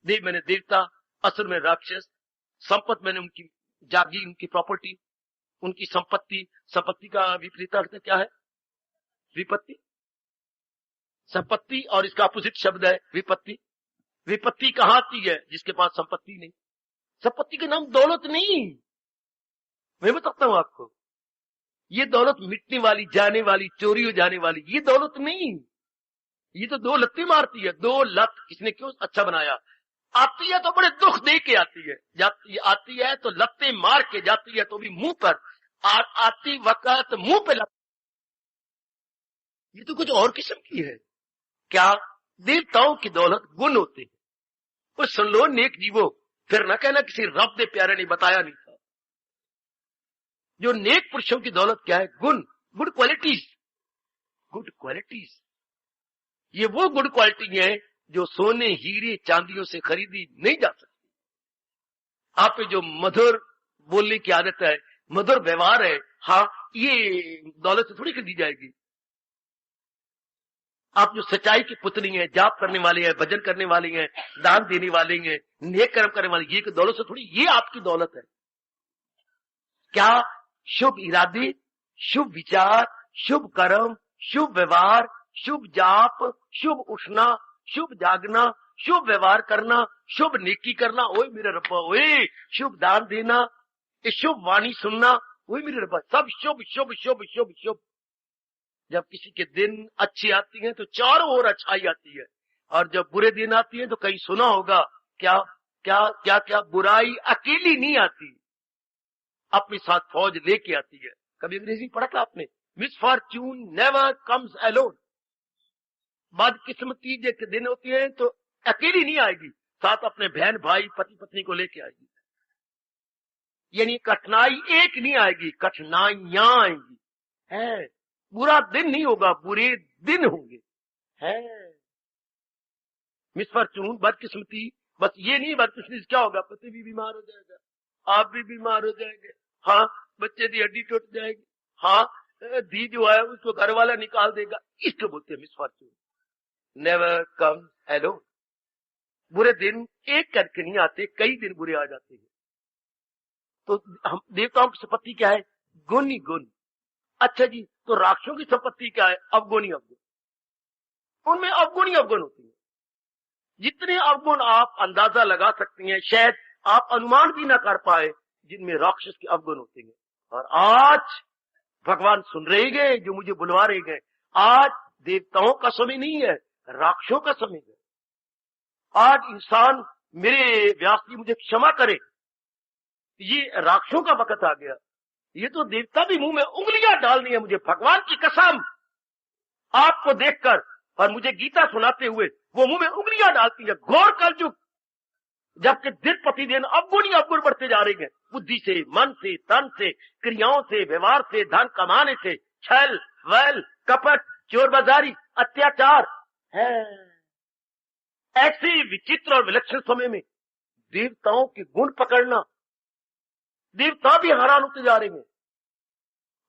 देव मैंने देवता, असुर में राक्षस, संपत्ति मैंने उनकी जागी, उनकी प्रॉपर्टी, उनकी संपत्ति। संपत्ति का विपरीत अर्थ क्या है, विपत्ति। संपत्ति और इसका अपोजिट शब्द है विपत्ति। विपत्ति कहां आती है? जिसके पास संपत्ति नहीं। संपत्ति के नाम दौलत नहीं, मैं बताता हूं आपको। ये दौलत मिटने वाली, जाने वाली, चोरी हो जाने वाली, ये दौलत नहीं। ये तो दो लत्ती मारती है। दो लत किसने क्यों अच्छा बनाया? आती है तो बड़े दुख दे के आती है, आती है तो लत्ते मार के जाती है, तो भी मुंह पर आती वक्त मुंह पे लत। ये तो कुछ और किस्म की है। क्या? देवताओं की दौलत गुण होते हैं। और सुन लो नेक जीवो, फिर न कहना किसी रब दे प्यारे ने बताया नहीं था। जो नेक पुरुषों की दौलत क्या है? गुण, गुड क्वालिटीज। गुड क्वालिटीज, ये वो गुड क्वालिटी है जो सोने हीरे चांदियों से खरीदी नहीं जा सकती। आप पे जो मधुर बोलने की आदत है, मधुर व्यवहार है, हाँ, ये दौलत से थोड़ी खरीदी जाएगी। आप जो सच्चाई की पुतली हैं, जाप करने वाले हैं, भजन करने वाले हैं, दान देने वाले हैं, नेक कर्म करने वाले, ये दौलत से थोड़ी, ये आपकी दौलत है। क्या? शुभ इरादे, शुभ विचार, शुभ कर्म, शुभ व्यवहार, शुभ जाप, शुभ उठना, शुभ जागना, शुभ व्यवहार करना, शुभ नेकी करना, ओए मेरे रब्बा, ओए शुभ दान देना, शुभ वाणी सुनना, ओए मेरे रब्बा, सब शुभ शुभ शुभ शुभ शुभ। जब किसी के दिन अच्छी आती हैं तो चारों ओर अच्छाई आती है, और जब बुरे दिन आती है तो कहीं सुना होगा क्या क्या क्या क्या, बुराई अकेली नहीं आती, अपने साथ फौज लेके आती है। कभी अंग्रेजी पढ़ा था आपने? Misfortune never comes alone. बदकिस्मती के दिन होती है तो अकेली नहीं आएगी, साथ अपने बहन भाई पति पत्नी को लेके आएगी। यानी कठिनाई एक नहीं आएगी, कठिनाइयां आएंगी। है, बुरा दिन नहीं होगा, बुरे दिन होंगे। है मिसफॉर्च्यून, बदकिस्मती। बस ये नहीं, बदकिस्मती क्या होगा? पति भी बीमार हो जाएगा, आप भी बीमार हो जाएंगे, हाँ, बच्चे की हड्डी टूट जाएगी, हाँ, धी जो है उसको घर वाला निकाल देगा। इसको बोलते हैं मिसफॉर्च्यून। Never come alone. बुरे दिन एक करके नहीं आते, कई दिन बुरे आ जाते हैं। तो हम देवताओं की संपत्ति क्या है? गुण ही गुण। अच्छा जी, तो राक्षसों की संपत्ति क्या है? अवगुण ही अवगुण। उनमें अवगुण ही अवगुण होती है। जितने अवगुण आप अंदाजा लगा सकती हैं, शायद आप अनुमान भी ना कर पाए, जिनमें राक्षस के अवगुण होते हैं। और आज भगवान सुन रहे गए, जो मुझे बुलवा रहे गए, आज देवताओं का समय नहीं है, राक्षसों का समय है। आज इंसान, मेरे व्यास जी मुझे क्षमा करे, ये राक्षसों का वक्त आ गया। ये तो देवता भी मुंह में उंगलियां डालनी है मुझे, भगवान की कसम। आपको देखकर और मुझे गीता सुनाते हुए वो मुंह में उंगलियां डालती है। घोर कलयुग, जबकि दिन प्रतिदिन अवगुण ही अवगुण बढ़ते जा रहे हैं। बुद्धि से, मन से, तन से, क्रियाओं से, व्यवहार से, धन कमाने से, छल वल कपट, चोरबाजारी, अत्याचार है। ऐसे विचित्र और विलक्षण समय में देवताओं के गुण पकड़ना, देवता भी हैरान होते जा रहे हैं।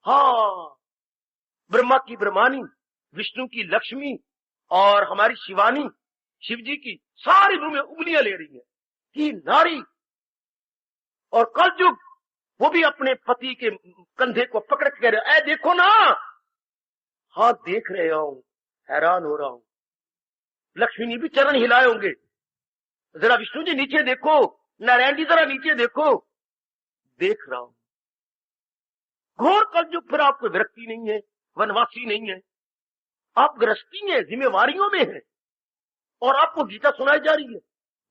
हाँ, ब्रह्मा की ब्रह्मानी, विष्णु की लक्ष्मी और हमारी शिवानी, शिव जी की, सारी मुंह में उंगलियां ले रही है कि नारी। और कलयुग, वो भी अपने पति के कंधे को पकड़ के कह रहे, ऐ देखो ना। हाँ, देख रहे हूं, हैरान हो रहा हूं। लक्ष्मी ने भी चरण हिलाए होंगे, जरा विष्णु जी नीचे देखो, नारायण जी जरा नीचे देखो। देख रहा हूं। घोर कलयुग, फिर आपको विरक्ति नहीं है, वनवासी नहीं है, आप गृहस्थी हैं, जिम्मेवारियों में है, और आपको गीता सुनाई जा रही है।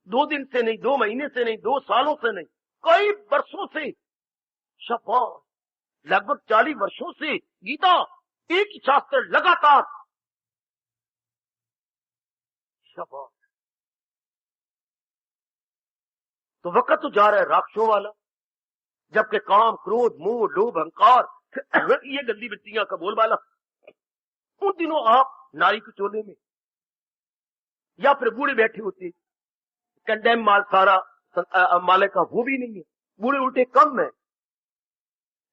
2 दिन से नहीं, 2 महीने से नहीं, 2 सालों से नहीं, कई वर्षों से, शाबाश, लगभग 40 वर्षों से गीता, एक ही शास्त्र लगातार। शाबाश। तो वक्त तो जा रहा है राक्षसों वाला, जबकि काम, क्रोध, मोह, लोभ, अहंकार, ये गंदी वृत्तियां का बोलबाला। उन दिनों आप नारी के चोले में या फिर बूढ़े बैठे होते, कंडेम माल सारा माले का वो भी नहीं है, बूढ़े उल्टे कम है,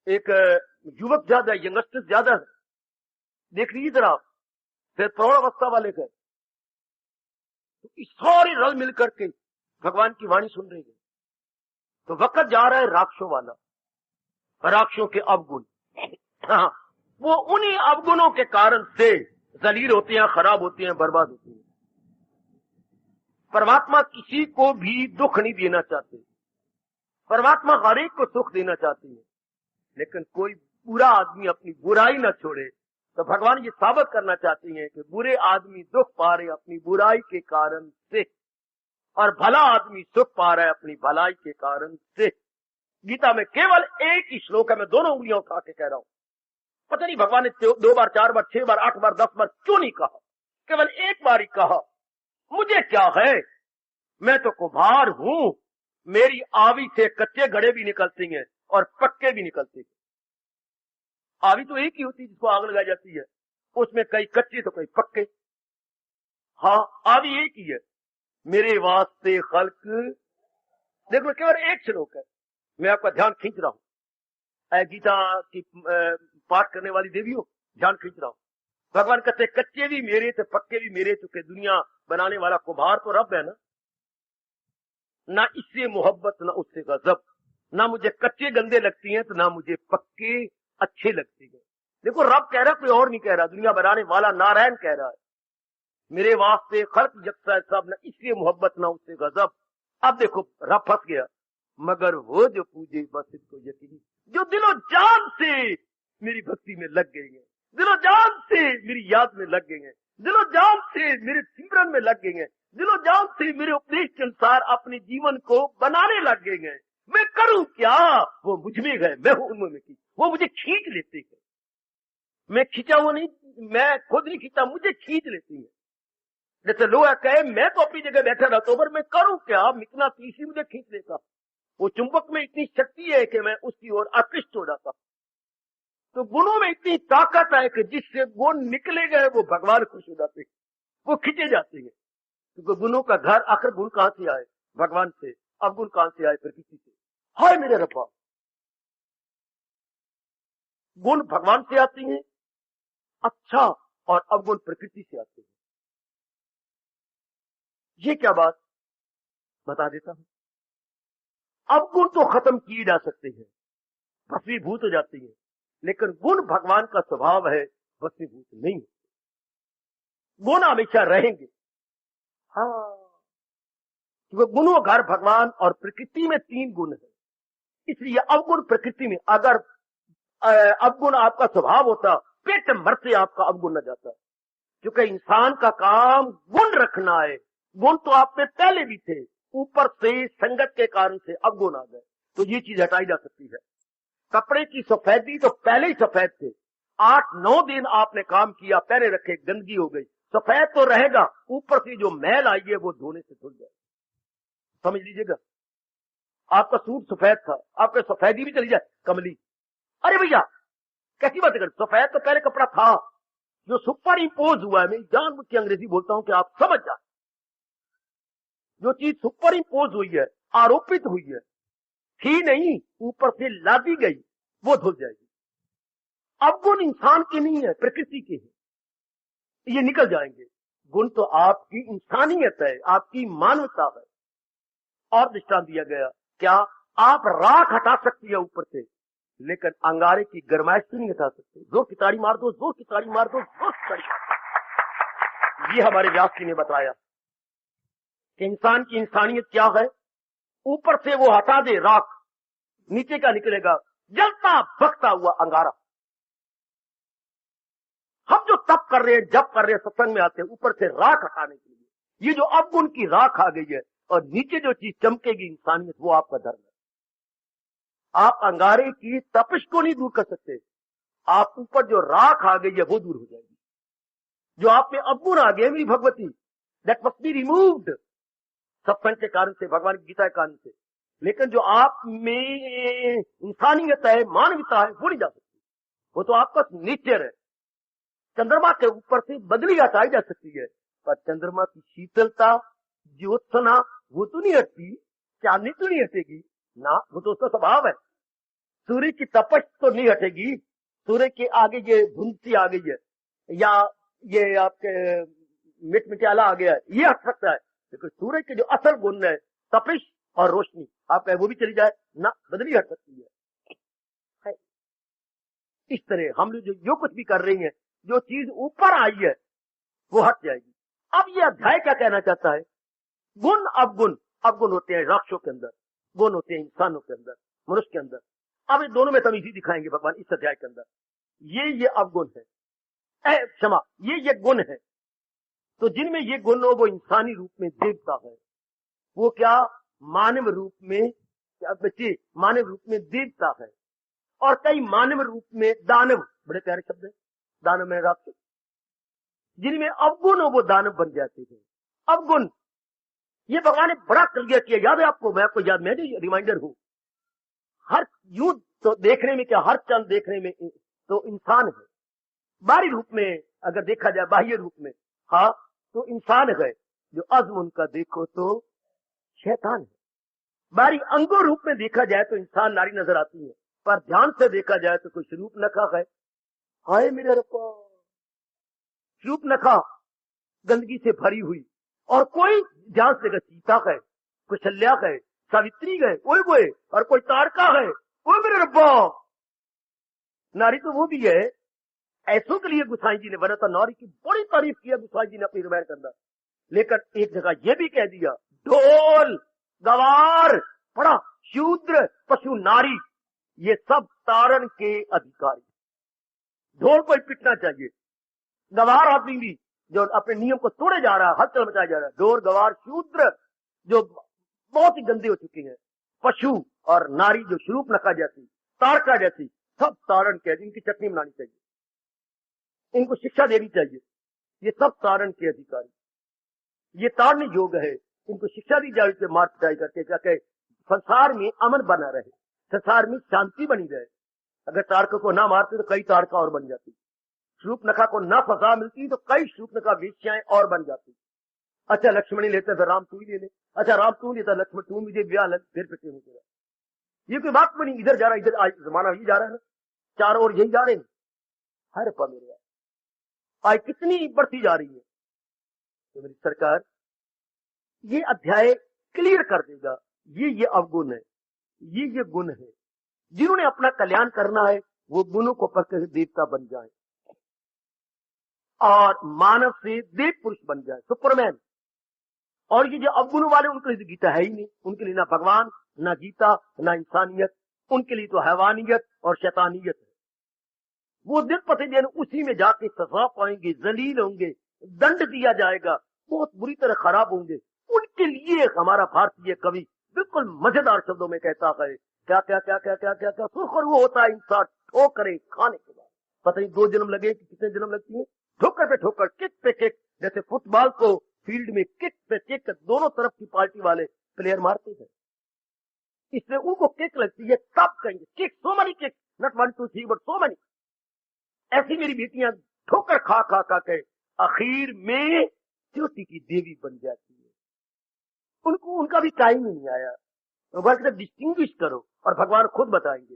एक युवक ज्यादा है, यंगस्टर ज्यादा है। देख लीजिए जरा आप, फिर प्रौढ़ावस्था वाले का, तो इस सारे रल मिलकर के भगवान की वाणी सुन रही है। तो वक्त जा रहा है राक्षसों वाला, राक्षसों के अवगुण। हाँ, वो उन्हीं अवगुणों के कारण से जलील होते हैं, खराब होते हैं, बर्बाद होते हैं। परमात्मा किसी को भी दुख नहीं देना चाहते। परमात्मा हर एक को सुख देना चाहती है, लेकिन कोई बुरा आदमी अपनी बुराई न छोड़े। तो भगवान ये साबित करना चाहती हैं कि बुरे आदमी दुख पा रहे अपनी बुराई के कारण से, और भला आदमी सुख पा रहा है अपनी भलाई के कारण से। गीता में केवल एक ही श्लोक है, मैं दोनों उंगलियां उठा के कह रहा हूं। पता नहीं भगवान ने 2 बार, 4 बार, 6 बार, 8 बार, 10 बार क्यों नहीं कहा, केवल एक बार ही कहा। मुझे क्या है, मैं तो कुम्हार हूं, मेरी आवी से कच्चे घड़े भी निकलते हैं और पक्के भी निकलते हैं। आवी तो एक ही होती है जिसको आग लगाई जाती है, उसमें कई कच्चे तो कई पक्के। हाँ, आवी एक ही है। मेरे वास्ते खल्क, देखो केवल एक श्लोक है, मैं आपका ध्यान खींच रहा हूं। गीता की पाठ करने वाली देवियों, ध्यान खींच रहा हूं। भगवान कहते कच्चे भी मेरे थे, पक्के भी मेरे, चुके दुनिया बनाने वाला कुम्हार तो रब है ना इससे मोहब्बत ना उससे गजब। ना मुझे कच्चे गंदे लगती हैं तो ना मुझे पक्के अच्छे लगते हैं। देखो रब कह रहा, कोई और नहीं कह रहा, दुनिया बनाने वाला नारायण कह रहा है, मेरे वास्ते खल्क जगता सब, ना इसलिए मोहब्बत ना उससे गजब। अब देखो रब फंस गया, मगर वो जो पूजे बस इसको यकीनी, जो दिलो जान से मेरी भक्ति में लग गई है, दिलो जान से मेरी याद में लग गई है, दिलो जान से मेरे सिमरन में लग गई है, दिलो जान से मेरे उपदेश के अनुसार अपने जीवन को बनाने लग गए हैं। मैं करूं क्या, वो मुझ में गए, मैं हूं उनमें की, वो मुझे खींच लेते हैं। मैं खींचा वो नहीं, मैं खुद नहीं खींचा, मुझे खींच लेती है। जैसे लोहा कहे मैं तो अपनी जगह बैठा रहता हूं, पर मैं करूं क्या, इतना तीसरी मुझे खींच लेता। वो चुंबक में इतनी शक्ति है कि मैं उसकी ओर आकृष्ट हो जाता। तो गुणों में इतनी ताकत है कि जिससे गुण निकले गए वो भगवान खुश हो जाते, वो खींचे जाते हैं। क्योंकि गुणों का घर, आखिर गुण कहां से आए, भगवान से। अब गुण कहां से आए, प्रकृति से। हाय मेरे रब्बा, गुण भगवान से आती हैं, अच्छा, और अवगुण प्रकृति से आते हैं। ये क्या बात, बता देता हूं। अवगुण तो खत्म किए जा सकते हैं, भस्मीभूत हो जाती है, लेकिन गुण भगवान का स्वभाव है, भस्मीभूत नहीं। गुण हमेशा रहेंगे। हाँ, क्योंकि गुणों घर भगवान और प्रकृति में 3 गुण है, इसलिए अवगुण प्रकृति में, अगर अवगुण आपका स्वभाव होता, पेट मरते आपका अवगुण न जाता। क्योंकि इंसान का काम गुण रखना है। गुण तो आप में पहले भी थे, ऊपर से संगत के कारण से अवगुण आ गए, तो ये चीज हटाई जा सकती है। कपड़े की सफेदी तो पहले ही सफेद थे, 8-9 दिन आपने काम किया, पहले रखे, गंदगी हो गई, सफेद तो रहेगा, ऊपर से जो मैल आई है वो धोने से धुल जाए। समझ लीजिएगा, आपका सूट सफेद था, आपके सफेदी भी चली जाए, कमली, अरे भैया कैसी बात कर, सफेद तो पहले कपड़ा था, जो सुपर इंपोज हुआ है, मैं जानबूझ के अंग्रेजी बोलता हूं कि आप समझ जाए। जो चीज सुपर इंपोज हुई है, आरोपित हुई है, थी नहीं, ऊपर से लादी गई, वो धुल जाएगी। अब गुण इंसान के नहीं है, प्रकृति के है, ये निकल जाएंगे। गुण तो आपकी इंसानियत है, आपकी मानवता है। और दृष्टांत दिया गया, क्या आप राख हटा सकती है ऊपर से, लेकिन अंगारे की गर्माइश तो नहीं हटा सकते। जोर की ताड़ी मार दो, जोर की ताड़ी मार दो, जोर की ताड़ी। ये हमारे व्यास जी ने बताया कि इंसान की इंसानियत क्या है। ऊपर से वो हटा दे राख, नीचे का निकलेगा जलता भखता हुआ अंगारा। हम जो तप कर रहे हैं, जप कर रहे हैं, सत्संग में आते हैं, ऊपर से राख हटाने के लिए। ये जो अवगुण की राख आ गई है, और नीचे जो चीज चमकेगी इंसानियत, वो आपका धर्म है। आप अंगारे की तपिश को नहीं दूर कर सकते, आप ऊपर जो राख आ गई है वो दूर हो जाएगी। जो आप में अवगुण आ गए, मेरी Bhagwati, that must be removed, सत्संग के कारण से, भगवान की गीता के कारण से। लेकिन जो आप में इंसानियत है, मानवता है, वो नहीं जा सकती, वो तो आपका नेचर है। चंद्रमा के ऊपर से बदली हटाई जा सकती है, पर चंद्रमा की शीतलता, ज्योत्सना, वो तो नहीं हटती, चांदनी तो नहीं हटेगी ना, वो तो उसका स्वभाव है। सूर्य की तपश तो नहीं हटेगी, सूर्य के आगे ये धुंध सी आ गई है, या ये आपके मिटमिटाला आ गया है, ये हट सकता है, लेकिन सूर्य के जो असल गुण है, तपिश और रोशनी, आप कहे वो भी चली जाए ना, बदली हट सकती है। इस तरह हम लोग जो कुछ भी कर रही हैं, जो चीज ऊपर आई है, वो हट जाएगी। अब ये अध्याय क्या कहना चाहता है? गुण अवगुण, अवगुण होते हैं राक्षसों के अंदर, गुण होते हैं इंसानों के अंदर, मनुष्य के अंदर। अब ये दोनों में तमीज़ी दिखाएंगे भगवान इस अध्याय के अंदर। ये अवगुण है, क्षमा, ये गुण है। तो जिनमें ये गुण हो वो इंसानी रूप में देवता है, वो क्या मानव रूप में, बच्चे मानव रूप में देवता है, और कई मानव रूप में दानव, बड़े प्यारे शब्द है, दानव में राक्षस। जिनमें अवगुण हो वो दानव बन जाते हैं। अवगुण ये भगवान ने बड़ा क्लियर किया, याद है आपको? मैं आपको याद, मैं रिमाइंडर हूं। हर युद्ध तो देखने में क्या, हर चंद देखने में तो इंसान है, बाहरी रूप में अगर देखा जाए, बाह्य रूप में हाँ तो इंसान है। जो अज़्म उनका देखो तो शैतान है। बाहरी अंगों रूप में देखा जाए तो इंसान नारी नजर आती है, पर ध्यान से देखा जाए तो कोई शूर्प नखा है। हाय मेरे रब्बा, शूर्प नखा गंदगी से भरी हुई, और कोई ध्यान से देखा सीता है, कोई शल्या है, सावित्री है, ओए और कोई तारका है। ओए मेरे रब्बा, नारी तो वो भी है। ऐसों के लिए गुसाई जी ने वरता नारी की बड़ी तारीफ किया गुसाई जी ने अपनी रामायण के अंदर। लेकिन एक जगह ये भी कह दिया, ढोल गवार पड़ा शूद्र पशु नारी ये सब तारण के अधिकारी। ढोल को ही पिटना चाहिए, गवार आदमी भी जो अपने नियम को तोड़े जा रहा है, हलचल मचाया जा रहा है। ढोल गवार शूद्र जो बहुत ही गंदे हो चुके हैं, पशु और नारी जो शूर्प नखा जैसी, तारका जैसी, सब तारण के, इनकी चटनी बनानी चाहिए, इनको शिक्षा देनी चाहिए। ये सब तारण के अधिकारी, ये तारण योग है, इनको शिक्षा दी जाए, मार पिटाई करके जाके संसार में अमन बना रहे, संसार में शांति बनी रहे। अगर तारक को ना मारते तो कई तारका और बन जाती, शूर्प नखा को ना सजा मिलती तो कई शूर्प नखा वेश्याएं और बन जाती। अच्छा लक्ष्मणी लेते फिर राम तू ही ले ले, अच्छा राम तू लेता लक्ष्मण तू मुझे ब्याह लग, फिर पिटे हो तेरा। ये कोई बात बनी, इधर जा रहा इधर, आज जमाना ही जा रहा है ना, चारों ओर यही जा रहे हैं। हर पल मेरे आज कितनी बढ़ती जा रही है। तो मेरी सरकार ये अध्याय क्लियर कर देगा, ये अवगुण है, ये गुण है। जिन्होंने अपना कल्याण करना है वो गुणों को पकड़ देवता बन जाए और मानव से देव पुरुष बन जाए, सुपरमैन। और ये जो अवगुणों वाले, उनके लिए तो गीता है ही नहीं, उनके लिए ना भगवान ना गीता ना इंसानियत, उनके लिए तो हैवानियत और शैतानियत है। वो दिन प्रतिदिन उसी में जाके सजा पाएंगे, जलील होंगे, दंड दिया जाएगा, बहुत बुरी तरह खराब होंगे। उनके लिए हमारा भारतीय कवि बिल्कुल मजेदार शब्दों में कहता है, क्या क्या क्या क्या क्या क्या क्या सुखर वो होता है इंसान ठोकरे खाने के बाद, पता नहीं 2 जन्म लगे कि कितने जन्म लगती है, ठोकर पे ठोकर, किक पे किक। जैसे फुटबॉल को फील्ड में किक पे किक दोनों तरफ की पार्टी वाले प्लेयर मारते हैं, इसलिए उनको किक लगती है, तब कहेंगे kick, so many kick, not 1 2 3 but so many. ऐसी मेरी बेटियां ठोकर खा खा खा के आखिर में ज्योति की देवी बन जाती है। उनको उनका भी टाइम ही नहीं आया। भगवान से डिस्टिंग्विश करो, और भगवान खुद बताएंगे।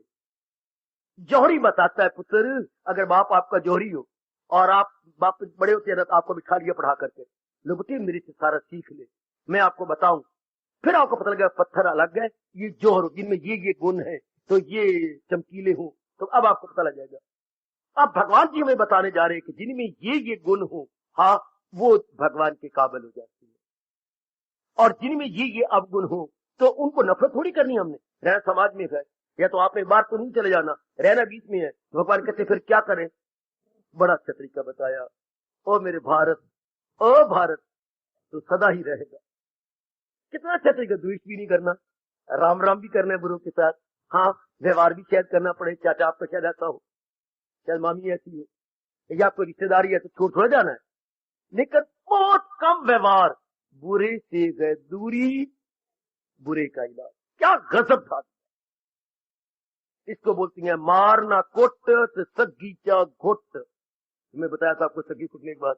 जौहरी बताता है, पुत्र अगर बाप आपका जौहरी हो और आप बाप बड़े होते हैं तो आपको बिठा लिया पढ़ा करके, लो बेटे मेरे से सारा सीख ले, मैं आपको बताऊं, फिर आपको पता लगा पत्थर अलग है, ये जौहर जिनमें ये गुण है तो ये चमकीले हो, तो अब आपको पता लग जाएगा। अब भगवान जी हमें बताने जा रहे हैं कि जिनमें ये गुण हो, हाँ वो भगवान के काबिल हो जाती है, और जिनमें ये अवगुण हो तो उनको नफरत थोड़ी करनी हमने। रहना समाज में है, या तो आपने बाहर तो नहीं चले जाना, रहना बीच में है। तो भगवान कहते फिर क्या करें? बड़ा अच्छा तरीका बताया, ओ मेरे भारत, ओ भारत तो सदा ही रहेगा। कितना अच्छा तरीका, द्वेष भी नहीं करना, राम राम भी करना है बुरों के साथ, हाँ व्यवहार भी शायद करना पड़े, चाचा आपका शायद ऐसा हो, शायद मामी ऐसी हो, या आपको रिश्तेदारी है तो छोड़ थोड़ा जाना है, लेकिन बहुत कम व्यवहार, बुरे से गए दूरी, बुरे का इलाज। क्या गजब था। इसको बोलती हैं मारना कोट से सगीचा घोट। मैं बताया था आपको सगी कुटने के बाद,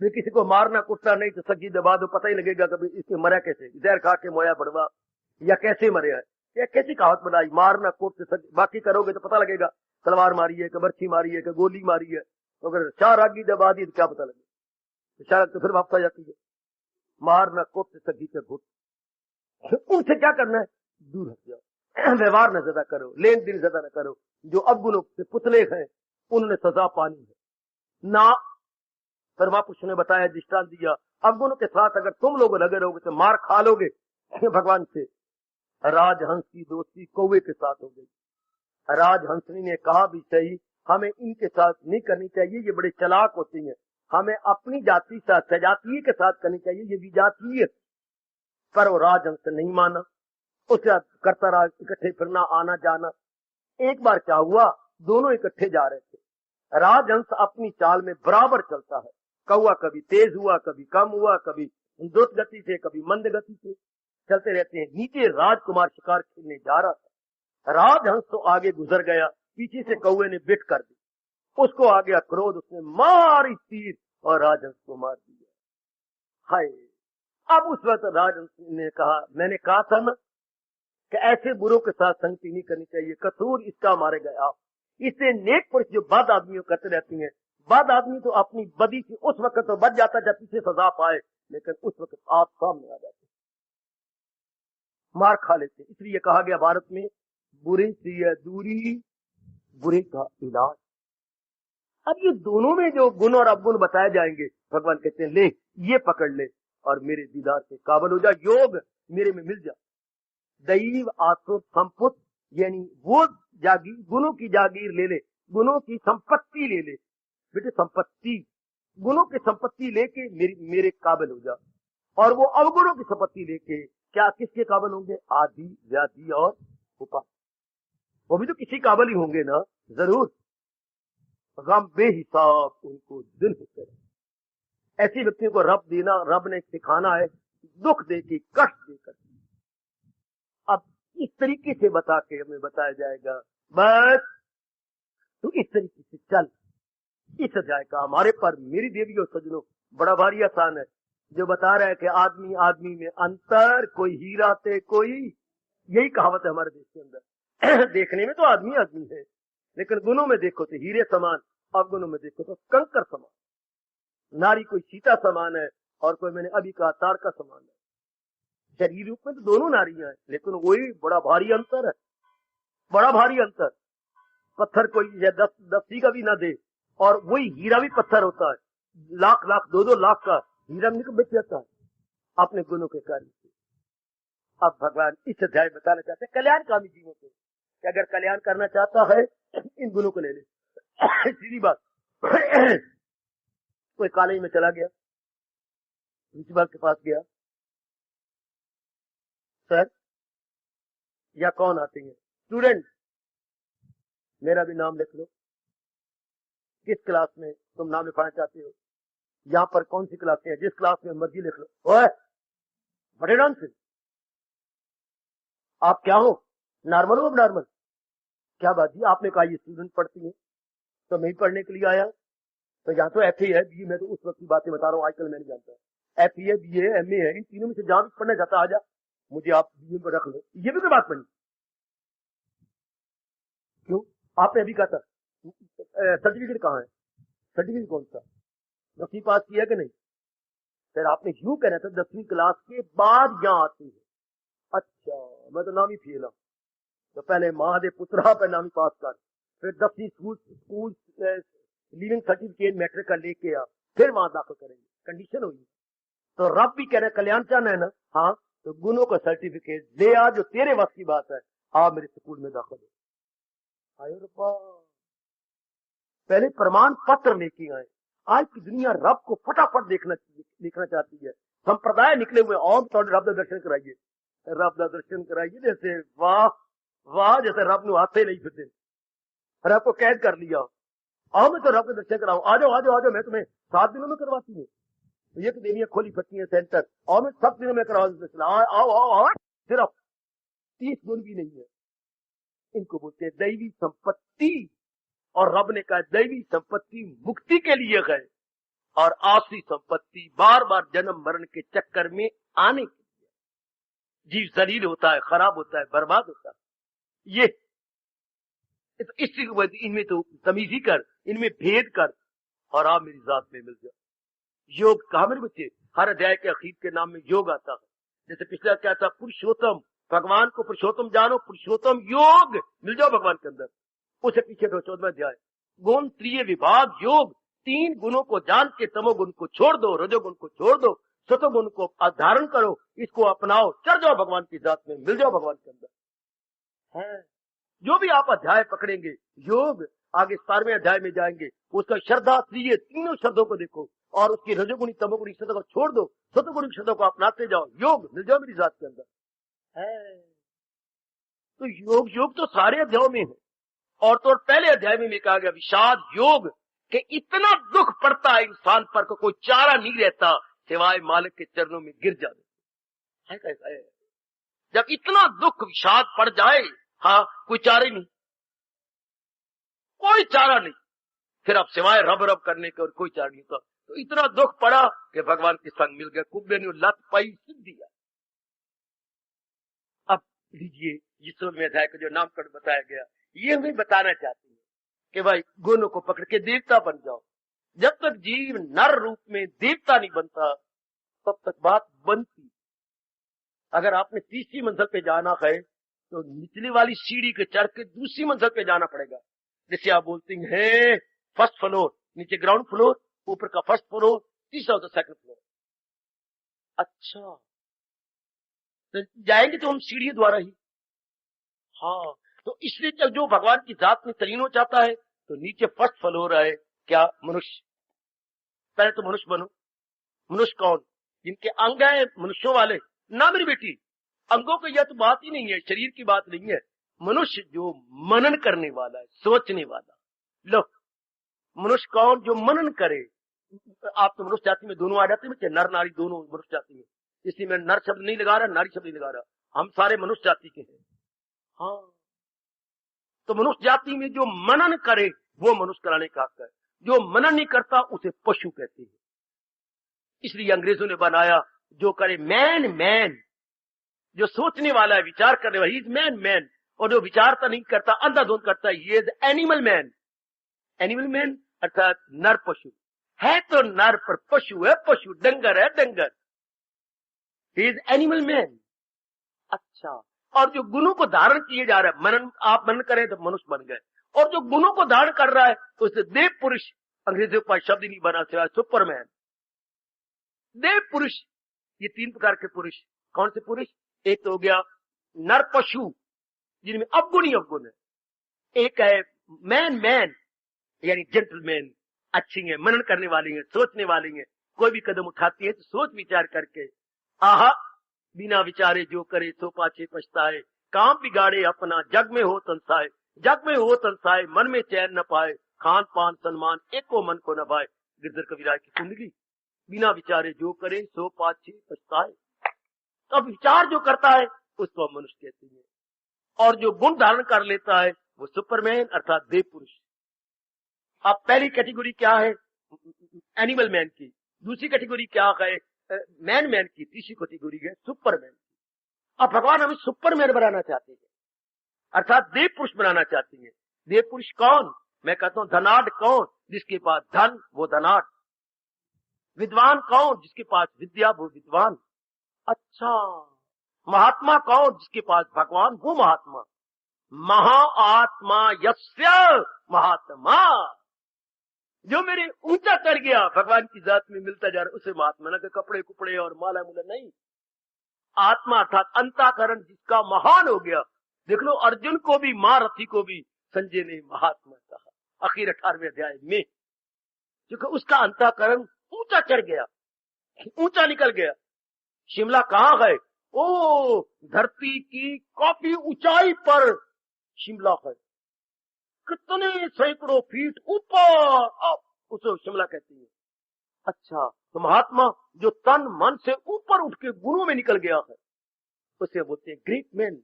फिर किसी को मारना कुटना नहीं तो सगी दबा दो, पता ही लगेगा कभी इसने मरा कैसे, जहर खा के मोया बड़वा, या कैसे मरे है, या कैसी कहावत बनाई, मारना कोट से सगी। बाकी करोगे तो पता लगेगा तलवार मारी है, बर्छी मारी है, गोली मारी है, तो अगर 4 आगी दबा दी तो क्या पता लगे, शायद तो फिर वापस आ जाती है। मारना कोट से सगी का घुट। उनसे क्या करना है? दूर हट जाओ, व्यवहार न ज्यादा करो, लेन देन ज्यादा न करो। जो अवगुणों से पुतले हैं उन्होंने सजा पानी है ना। फिर महापुरुष ने बताया, दृष्टांत दिया, अवगुण के साथ अगर तुम लोग लगे रहोगे तो मार खा लोगे भगवान से। राजहंस की दोस्ती कौवे के साथ हो गई। राजहंसनी ने कहा भी सही, हमें इनके साथ नहीं करनी चाहिए, ये बड़े चालाक होती हैं, हमें अपनी जाति साथ सजातीय के साथ करनी चाहिए, ये विजातीय। पर वो राजहंस नहीं माना, उसके करता रहा इकट्ठे फिरना आना जाना। एक बार क्या हुआ, दोनों इकट्ठे जा रहे थे। राजहंस अपनी चाल में बराबर चलता है, कौवा कभी तेज हुआ, कभी कम हुआ, कभी द्रुत गति से, कभी मंद गति से चलते रहते हैं। नीचे राजकुमार शिकार खेलने जा रहा था, राजहंस तो आगे गुजर गया, पीछे से कौवे ने बिट कर दी, उसको आ गया क्रोध, उसने मारी तीर और राजहंस को मार दिया। हाय, अब उस वक्त राजहंस ने कहा, मैंने कहा था ना कि ऐसे बुरों के साथ संगति नहीं करनी चाहिए, कसूर इसका मारे गया। इससे नेक पुरुष जो बद आदमियों करते रहती हैं, बद आदमी तो अपनी बदी से उस वक्त तो बच जाता जब पीछे सजा पाए, लेकिन उस वक्त आप सामने आ जाते, मार खा लेते। इसलिए कहा गया भारत में, बुरे से दूरी, बुरे का इलाज। अब ये दोनों में जो गुण और अवगुण बताए जाएंगे, भगवान कहते हैं ले ये पकड़ ले और मेरे दीदार से काबिल हो जा, योग मेरे में मिल जा। दैव आसुर संपुत, यानी वो जागीर, गुणों की जागीर ले ले, गुणों की संपत्ति ले ले। बेटे संपत्ति, गुणों की संपत्ति लेके मेरे काबिल हो जा। और वो अवगुणों की संपत्ति लेके क्या किसके काबिल होंगे? आदि, व्याधि और उपाय। वो भी तो किसी काबिल ही होंगे ना, जरूर। गम बेहिसाब उनको दिल होते। ऐसे व्यक्तियों को रब देना, रब ने सिखाना है, दुख दे के, कष्ट देकर। अब इस तरीके से बता के हमें बताया जाएगा, बस तू इस तरीके से चल, इस अध्याय का हमारे पर मेरी देवी और सजनों बड़ा भारी आसान है, जो बता रहा है कि आदमी आदमी में अंतर, कोई हीरा ते कोई, यही कहावत है हमारे देश के अंदर। देखने में तो आदमी आदमी है, लेकिन गुणों में देखो तो हीरे समान, अवगुणों में देखो तो कंकर समान। नारी कोई सीता समान है और कोई मैंने अभी कहा तारका समान है। शरीर रूप में तो दोनों नारियां हैं, लेकिन वही बड़ा भारी अंतर है, बड़ा भारी अंतर। पत्थर कोई 10 का भी ना दे, और वही हीरा भी पत्थर होता है, लाख लाख 2-2 लाख का हीरा निकल बेच जाता है अपने गुणों के कारण से। अब भगवान इस अध्याय बताना चाहते हैं कल्याणकामी जीवों को, कि अगर कल्याण करना चाहता है इन गुणों को ले ले। सीधी बात। कोई कॉलेज में चला गया, प्रिंसिपल के पास गया, सर या कौन आते हैं स्टूडेंट, मेरा भी नाम लिख लो, किस क्लास में तुम नाम लिखवाना चाहते हो, यहाँ पर कौन सी क्लास है, जिस क्लास में मर्जी लिख लो। ओए बड़े डांस, आप क्या हो, नॉर्मल हो? नॉर्मल क्या बात जी, आपने कहा ये स्टूडेंट पढ़ती है तो मैं ही पढ़ने के लिए आया। तो यहाँ तो एफ है, बी, मैं तो उस वक्त की बातें बता रहा हूँ, आजकल मैं नहीं जानता। एफ है, बी है, एम है, इन तीनों में से जहां पढ़ना चाहता आ जा, मुझे आप बी पर रख लो। ये भी कोई बात बनी? क्यों? आपने अभी कहा था सर्टिफिकेट कहाँ है, सर्टिफिकेट कौन सा, 10वीं पास किया कि नहीं? फिर आपने यूं कहना था 10वीं क्लास के बाद यहाँ आती है। अच्छा, मैं तो नाम ही फेल हूं, तो पहले महादेव पुत्रा पे नाम ही पास कर, फिर 10वीं स्कूल लीविंग सर्टिफिकेट मैट्रिक का लेके आ, फिर वहां दाखिल करेंगे, कंडीशन होगी। तो रब भी कह रहे कल्याण चाहना है ना, हाँ तो गुणों का सर्टिफिकेट ले आ, जो तेरे वक्त की बात है, आ मेरे स्कूल में दाखिल हो। आयो रब्बा, पहले प्रमाण पत्र लेके आए। आज की दुनिया रब को फटाफट देखना चाहती है। संप्रदाय निकले हुए और तो रब का दर्शन कराइए, रब का दर्शन कराइए, जैसे वाह वाह, जैसे रब ने हाथे नहीं फिरते, रब को कैद कर लिया, आओ मैं तो रब का दर्शन कराऊं, आ जाओ आ जाओ आ जाओ, मैं तुम्हें 7 दिनों में करवाती हूँ। तो ये तो देवियां खोली फटती है सेंटर, और मैं 7 दिनों में करवा दर्शन, आओ आओ आओ। सिर्फ 30 गुण भी नहीं है, इनको बोलते हैं दैवी संपत्ति। और रब ने कहा दैवी संपत्ति मुक्ति के लिए गए, और आसुरी संपत्ति बार बार जन्म मरण के चक्कर में आने के लिए। जीव जलील होता है, खराब होता है, बर्बाद होता है। ये तो इसी को इनमें तो तमीजी कर, इनमें भेद कर, और आप मेरी जात में मिल जाओ। योग कहा मेरे बच्चे, हर अध्याय के अखीर के नाम में योग आता है। जैसे पिछला क्या था, पुरुषोत्तम, भगवान को पुरुषोत्तम जानो, पुरुषोत्तम योग मिल जाओ भगवान के अंदर। उसे पीछे तो 14वां अध्याय, गुण त्रिय विभाग योग, तीन गुणों को जान के तमोगुण को छोड़ दो, रजोगुण को छोड़ दो, सतोगुण को धारण करो, इसको अपनाओ, चढ़ जाओ भगवान की जात में, मिल जाओ भगवान के अंदर है। जो भी आप अध्याय पकड़ेंगे, योग आगे 17वें अध्याय में जाएंगे, उसका श्रद्धा ये तीनों शब्दों को देखो और उसकी रजोगुणी तमोगुणी शब्दों को छोड़ दो, सतोगुणी शब्दों को अपनाते जाओ, योग मिल जाओ मेरी जात के अंदर है। तो योग तो सारे अध्यायों में है। और तो पहले अध्याय में कहा गया विषाद योग कि इतना दुख पड़ता है इंसान पर को कोई चारा नहीं रहता सिवाय मालिक के चरणों में गिर जाए है कैसा है। जब इतना दुख विषाद पड़ जाए, हाँ कोई चारा ही नहीं, कोई चारा नहीं, फिर अब सिवाय रब रब करने के और कोई चारा नहीं होता। तो इतना दुख पड़ा कि भगवान के संग मिल गया, कुब्बे ने लत पाई सिद्धि। अब लीजिए यीशु में अध्याय का जो नामकरण बताया गया, ये हमें बताना चाहते हैं कि भाई गुणों को पकड़ के देवता बन जाओ। जब तक जीव नर रूप में देवता नहीं बनता तब तक बात बनती। अगर आपने तीसरी मंजिल पे जाना है तो निचली वाली सीढ़ी के चढ़ के दूसरी मंजिल पे जाना पड़ेगा। जैसे आप बोलते हैं फर्स्ट फ्लोर, नीचे ग्राउंड फ्लोर, ऊपर का फर्स्ट फ्लोर, तीसरा होता सेकंड फ्लोर। अच्छा तो जाएंगे तो हम सीढ़ी द्वारा ही। हाँ तो इसलिए जो भगवान की जात में तलीन हो जाता है तो नीचे फर्स्ट फ्लोर है क्या मनुष्य। पहले तो मनुष्य बनो। मनुष्य कौन? जिनके अंग है मनुष्यों वाले ना मेरी बेटी, अंगों की यह तो बात ही नहीं है, शरीर की बात नहीं है। मनुष्य जो मनन करने वाला है, सोचने वाला। लो मनुष्य कौन? जो मनन करे। आप तो मनुष्य जाति में दोनों आ जाते हैं, नर नारी दोनों मनुष्य जाति में, इसलिए मैं नर शब्द नहीं लगा रहा, नारी शब्द नहीं लगा रहा, हम सारे मनुष्य जाति के हैं। हाँ तो मनुष्य जाति में जो मनन करे वो मनुष्य कराने का हक है, जो मनन नहीं करता उसे पशु कहते हैं। इसलिए अंग्रेजों ने बनाया जो करे मैन मैन, जो सोचने वाला है, विचार करने वाला, ही इज मैन मैन, और जो विचारता नहीं करता, अंधाधुंध करता है, ये एनिमल मैन। एनिमल मैन अर्थात नर पशु है, तो नर पर पशु है, पशु डंगर है, डंगर, ही इज एनिमल मैन। अच्छा और जो गुणों को धारण किए जा रहा है, मनन आप मनन करें तो मनुष्य बन गए, और जो गुणों को धारण कर रहा है तो उसे देव पुरुष, अंग्रेजों का शब्द ही नहीं बना सिवाय सुपरमैन। देव पुरुष, ये तीन प्रकार के पुरुष। कौन से पुरुष? एक तो हो गया नर पशु जिनमें अवगुण ही अवगुण है, एक है मैन मैन यानी जेंटलमैन, अच्छी है, मनन करने वाली है, सोचने वाली है, कोई भी कदम उठाती है तो सोच विचार करके, आहा बिना विचारे जो करे सो पाछे पछताए, काम बिगाड़े अपना जग में हो तनसाए, जग में हो तनसाए मन में चैन न पाए, खान पान सन्मान एको मन को न भाए। गिरधर कविराज की कुंडली। बिना विचारे जो करे सो पाछे पछताए। अब विचार जो करता है उसको हम मनुष्य कहते हैं, और जो गुण धारण कर लेता है वो सुपरमैन अर्थात देव पुरुष। अब पहली कैटेगरी क्या है? एनिमल मैन की। दूसरी कैटेगरी क्या है? मैन मैन की। तीसरी कैटेगरी है सुपरमैन की। अब भगवान हमें सुपरमैन बनाना चाहते हैं अर्थात देव पुरुष बनाना चाहते हैं। देव पुरुष कौन? मैं कहता हूं धनाढ़ कौन? जिसके पास धन वो धनाढ़। विद्वान कौन? जिसके पास विद्या वो विद्वान। अच्छा महात्मा कौन? जिसके पास भगवान वो महात्मा। महाआत्मा यस्य महात्मा, जो मेरे ऊंचा चढ़ गया भगवान की जात में मिलता जा रहा उसे महात्मा। न कपड़े कुपड़े और माला मुला नहीं, आत्मा अर्थात अंतःकरण जिसका महान हो गया। देख लो अर्जुन को भी, महारथी को भी संजय ने महात्मा कहा आखिर 18वें अध्याय में, क्योंकि उसका अंतःकरण ऊंचा चढ़ गया, ऊंचा निकल गया। शिमला कहाँ है? ओ धरती की काफी ऊंचाई पर शिमला है, कितने सैकड़ों फीट ऊपर, उसे शिमला कहती है। अच्छा तो महात्मा जो तन मन से ऊपर उठ के गुणों में निकल गया है उसे बोलते हैं great man.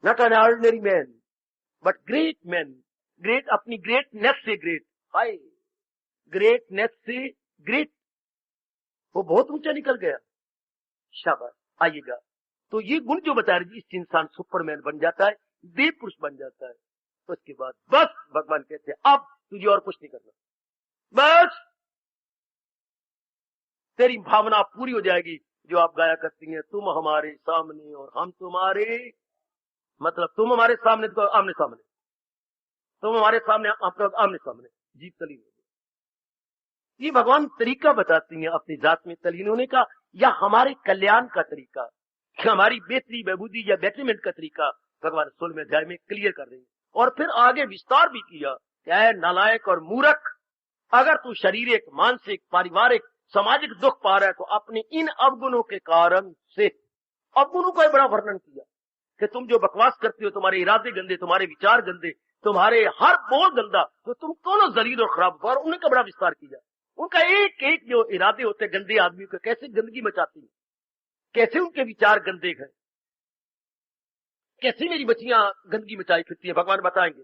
Not an ordinary man but great man. Great अपनी ग्रेटनेस से ग्रेट, हाय ग्रेटनेस से ग्रेट, वो बहुत ऊंचा निकल गया। शाबाश आइएगा। तो ये गुण जो बता रही इससे इंसान सुपरमैन बन जाता है, देव पुरुष बन जाता है। उसके बाद बस भगवान कहते हैं अब तुझे और कुछ नहीं करना, बस तेरी भावना पूरी हो जाएगी जो आप गाया करती हैं, तुम हमारे सामने और हम तुम्हारे, मतलब तुम हमारे सामने तो आमने सामने, तुम हमारे सामने हम तो आमने सामने, जीप चली ये भगवान तरीका बताती हैं अपनी जात में तलीन होने का, या हमारे कल्याण का तरीका, हमारी बेहतरी बहबूदी या बेटरमेंट का तरीका भगवान 16वें अध्याय में क्लियर कर रहे हैं। और फिर आगे विस्तार भी किया, क्या है नालायक और मूर्ख, अगर तू शारीरिक, मानसिक, पारिवारिक, सामाजिक दुख पा रहा है तो अपने इन अवगुणों के कारण से, अवगुणों का बड़ा वर्णन किया कि तुम जो बकवास करते हो, तुम्हारे इरादे गंदे, तुम्हारे विचार गंदे, तुम्हारे हर बोल गंदा, तो तुम दोनों जलील और खराब हो। और उनका बड़ा विस्तार किया, उनका एक एक जो इरादे होते गंदे आदमी को कैसे गंदगी मचाती है, कैसे उनके विचार गंदे हैं, कैसे मेरी बच्चियां गंदगी मचाई फिरती है, भगवान बताएंगे।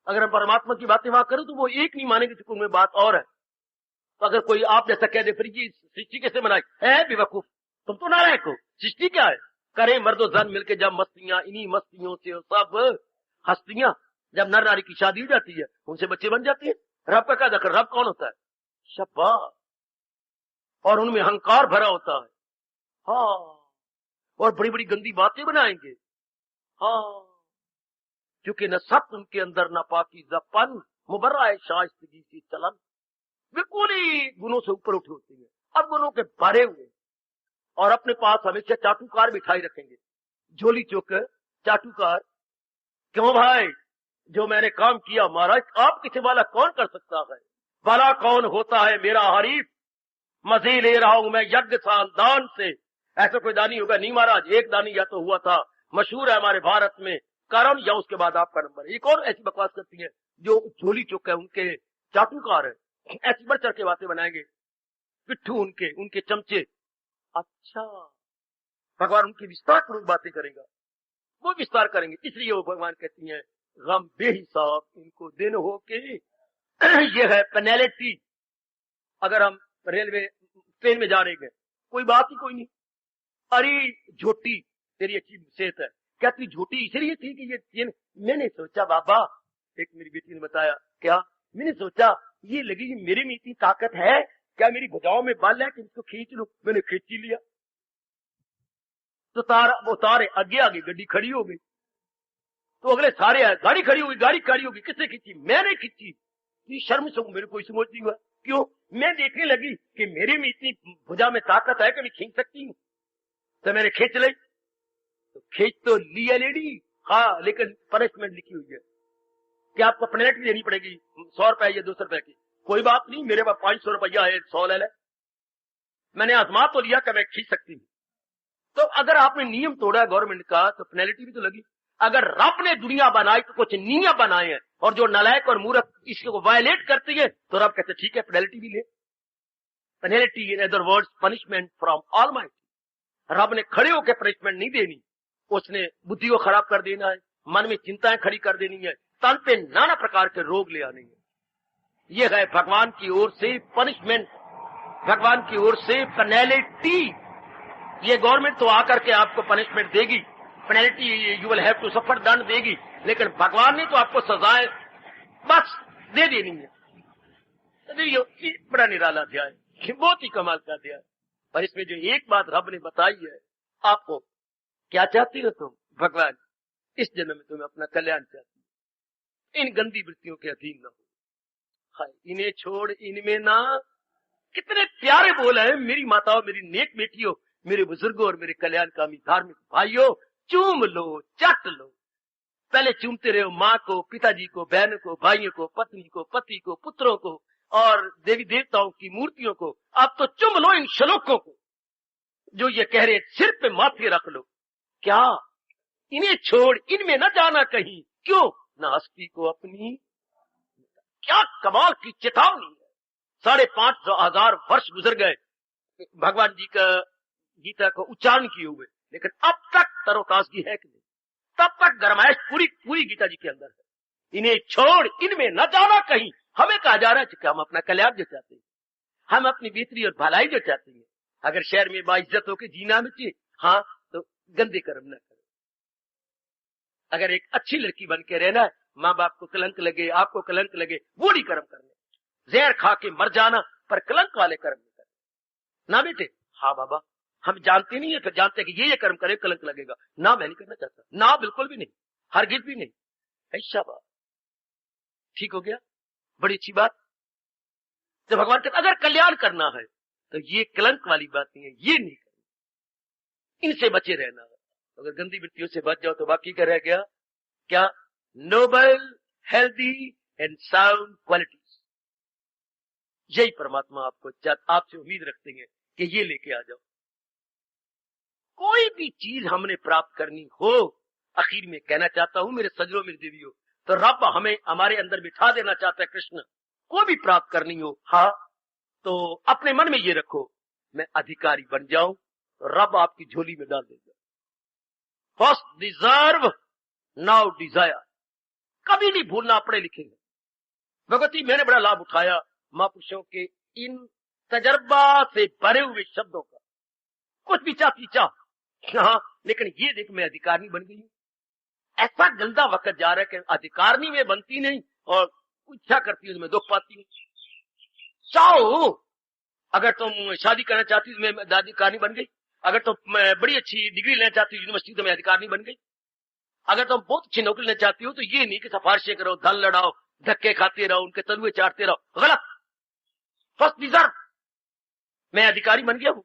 अगर हम परमात्मा की बातें वहां करें तो वो एक नहीं मानेंगे, चूंकि उनमें बात और है। तो अगर कोई आप जैसा कह दे फिर जी सृष्टि कैसे बनाई है, बेवकूफ, तुम तो नालायक हो, सृष्टि क्या है, करे मर्दो जन मिलके जब मस्तियां, इन्हीं मस्तियों से सब हस्तियां, जब नर नारी की शादी हो जाती है उनसे बच्चे बन जाते हैं। रब का क्या दखल, रब कौन होता है, शाबाश, और उनमें अहंकार भरा होता है, हाँ, और बड़ी बड़ी गंदी बातें बनाएंगे, हाँ, क्योंकि न सत्य उनके अंदर, न पाकीज़ापन, मुबर्रा है शाइस्तगी से चलन, बिल्कुल ही गुनों से ऊपर उठे होते हैं, अब गुनों के भरे हुए, और अपने पास हमेशा चाटुकार बिठाई रखेंगे, झोली चुक चाटुकार। क्यों भाई, जो मैंने काम किया महाराज, आप किसी वाला कौन कर सकता है, भला कौन होता है मेरा हरीफ, मजे ले रहा हूं मैं यज्ञ दान से, ऐसा कोई दानी होगा नहीं महाराज, एक दानी या तो हुआ था, मशहूर है हमारे भारत में, कारण या उसके बाद आपका नंबर। एक और ऐसी बकवास करती है जो झोली चुक है, उनके चाटुकार है, ऐसी बढ़ चढ़ के बातें बनाएंगे, पिट्ठू उनके चमचे। अच्छा, भगवान उनकी विस्तार पूर्वक बातें करेगा, वो विस्तार करेंगे, इसलिए वो भगवान कहती हैं गम बेहिसाब इनको दिन हो के ये है पेनल्टी। अगर हम रेलवे ट्रेन में जा रहे हैं, कोई बात ही कोई नहीं, अरे झोटी तेरी अच्छी सेहत है, क्या तू झोटी इसलिए थी कि ये मैंने सोचा बाबा, एक मेरी बेटी ने बताया, क्या मैंने सोचा ये लगी मेरे में इतनी ताकत है, क्या मेरी भुजाओं में बल है कि इसको खींच लूं, मैंने खींच ही लिया, तो वो तारे आगे आगे गड्डी खड़ी हो गई, तो अगले सारे आए, गाड़ी खड़ी होगी, किसने खींची, मैंने खींची, शर्म से मेरे को समझती हुआ, क्यों, मैं देखने लगी कि मेरे में इतनी भुजा में ताकत है कि मैं खींच सकती हूँ, तो मैंने खींच ली, तो खींच तो लिया लेडी, हाँ, लेकिन पनिशमेंट लिखी हुई है कि आपको पेनल्टी देनी पड़ेगी 100 रुपए या 200 रुपए की। कोई बात नहीं, मेरे पास 500 रुपया है, 100 ले ले, मैंने आजमा तो लिया कि मैं खींच सकती हूँ। तो अगर आपने नियम तोड़ा गवर्नमेंट का तो पेनल्टी भी तो लगी। अगर रब ने दुनिया बनाई तो कुछ नियम बनाए हैं, और जो नालायक और मूर्ख इसको वायलेट करती है तो रब कहते ठीक है पेनल्टी भी ले, penalty in other words punishment from almighty. रब ने खड़े होकर पनिशमेंट नहीं देनी, उसने बुद्धि को खराब कर देना है, मन में चिंताएं खड़ी कर देनी है, तन पे नाना प्रकार के रोग ले आने हैं। यह है भगवान की ओर से पनिशमेंट, भगवान की ओर से पेनल्टी। ये गवर्नमेंट तो आकर के आपको पनिशमेंट देगी, penalty you will have to suffer, दंड देगी, लेकिन भगवान ने तो आपको सजाएं बस दे देनी है। ये बड़ा निराला अध्याय, बहुत ही कमाल का अध्याय। पर इसमें जो एक बात रब ने बताई है, आपको क्या चाहती हो तुम, भगवान इस जन्म में तुम्हें अपना कल्याण चाहती है, इन गंदी वृत्तियों के अधीन न हो, इन्हें छोड़ इनमें ना। कितने प्यारे बोल है मेरी माताओं, मेरी नेक बेटियों, मेरे बुजुर्गों और मेरे कल्याणकामी धार्मिक भाइयों, चूम लो, चट लो। पहले चूमते रहो माँ को, पिताजी को, बहनों को, भाइयों को, पत्नी को, पति को, पुत्रों को और देवी देवताओं की मूर्तियों को। अब तो चुम लो इन श्लोकों को जो ये कह रहे, सिर पे माथे रख लो। क्या, इन्हें छोड़ इनमें न जाना कहीं, क्यों न हस्ती को अपनी। क्या कमाल की चेतावनी है। 5,500 वर्ष गुजर गए भगवान जी का गीता को उच्चारण किए हुए, लेकिन अब तक तरोताजगी है कि नहीं, तब तक गरमाइश पूरी गीता जी के अंदर है। इन्हें छोड़ इनमें न जाना कहीं, हमें कहा जा रहा है कि हम अपना कल्याण जो चाहते हैं, हम अपनी बेहतरी और भलाई जो चाहते हैं, अगर शहर में बाइज्जत होकर जीना में चाहिए, हाँ, तो गंदे कर्म न करो। अगर एक अच्छी लड़की बन के रहना है, माँ बाप को कलंक लगे, आपको कलंक लगे, बूढ़ी कर्म करने, जहर खा के मर जाना, पर कलंक वाले कर्म नहीं करने। ना बेटे, हाँ बाबा, हम जानते नहीं है, फिर जानते हैं कि ये कर्म करे कलंक लगेगा, ना मैं नहीं करना चाहता, ना बिल्कुल भी नहीं, हरगिज भी नहीं। ऐसा बात ठीक हो गया, बड़ी अच्छी बात। तो भगवान कहते अगर कल्याण करना है तो ये कलंक वाली बात नहीं है, ये नहीं करनी, इनसे बचे रहना है। अगर गंदी वृत्तियों से बच जाओ तो बाकी क्या रह गया? क्या? Noble, healthy and sound qualities. यही परमात्मा आपसे उम्मीद रखते हैं कि ये लेके आ जाओ। कोई भी चीज हमने प्राप्त करनी हो, आखिर में कहना चाहता हूं मेरे सजनों, मेरे देवियों, तो रब हमें हमारे अंदर बिठा देना चाहता है। कृष्ण कोई भी प्राप्त करनी हो, हाँ, तो अपने मन में ये रखो मैं अधिकारी बन जाऊं, रब आपकी झोली में डाल देगा। फर्स्ट डिजर्व नाउ डिजायर, कभी नहीं भूलना पड़े लिखेंगे। भगवती मैंने बड़ा लाभ उठाया महापुरुषों के इन तजर्बा से भरे हुए शब्दों का। कुछ भी चाहती चाह, हाँ, लेकिन ये देख मैं अधिकारनी बन गई हूं। ऐसा गंदा वक्त जा रहा है कि अधिकारनी में बनती नहीं और इच्छा करती हूं मैं दुख पाती हूं। चाहो अगर तुम शादी करना चाहती हो मैं अधिकारनी बन गई, अगर तुम बड़ी अच्छी डिग्री लेना चाहती हो यूनिवर्सिटी तो मैं अधिकारनी बन गई, अगर तुम बहुत अच्छी नौकरी लेना चाहती हो तो ये नहीं कि सिफारिशें करो, धन लड़ाओ, धक्के खाते रहो, उनके तलुए चाटते रहो, गलत। फर्स्ट डिजर्व मैं अधिकारी बन गया हूं,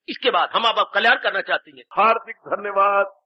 इसके बाद हम अब कल्याण करना चाहती हैं। हार्दिक धन्यवाद।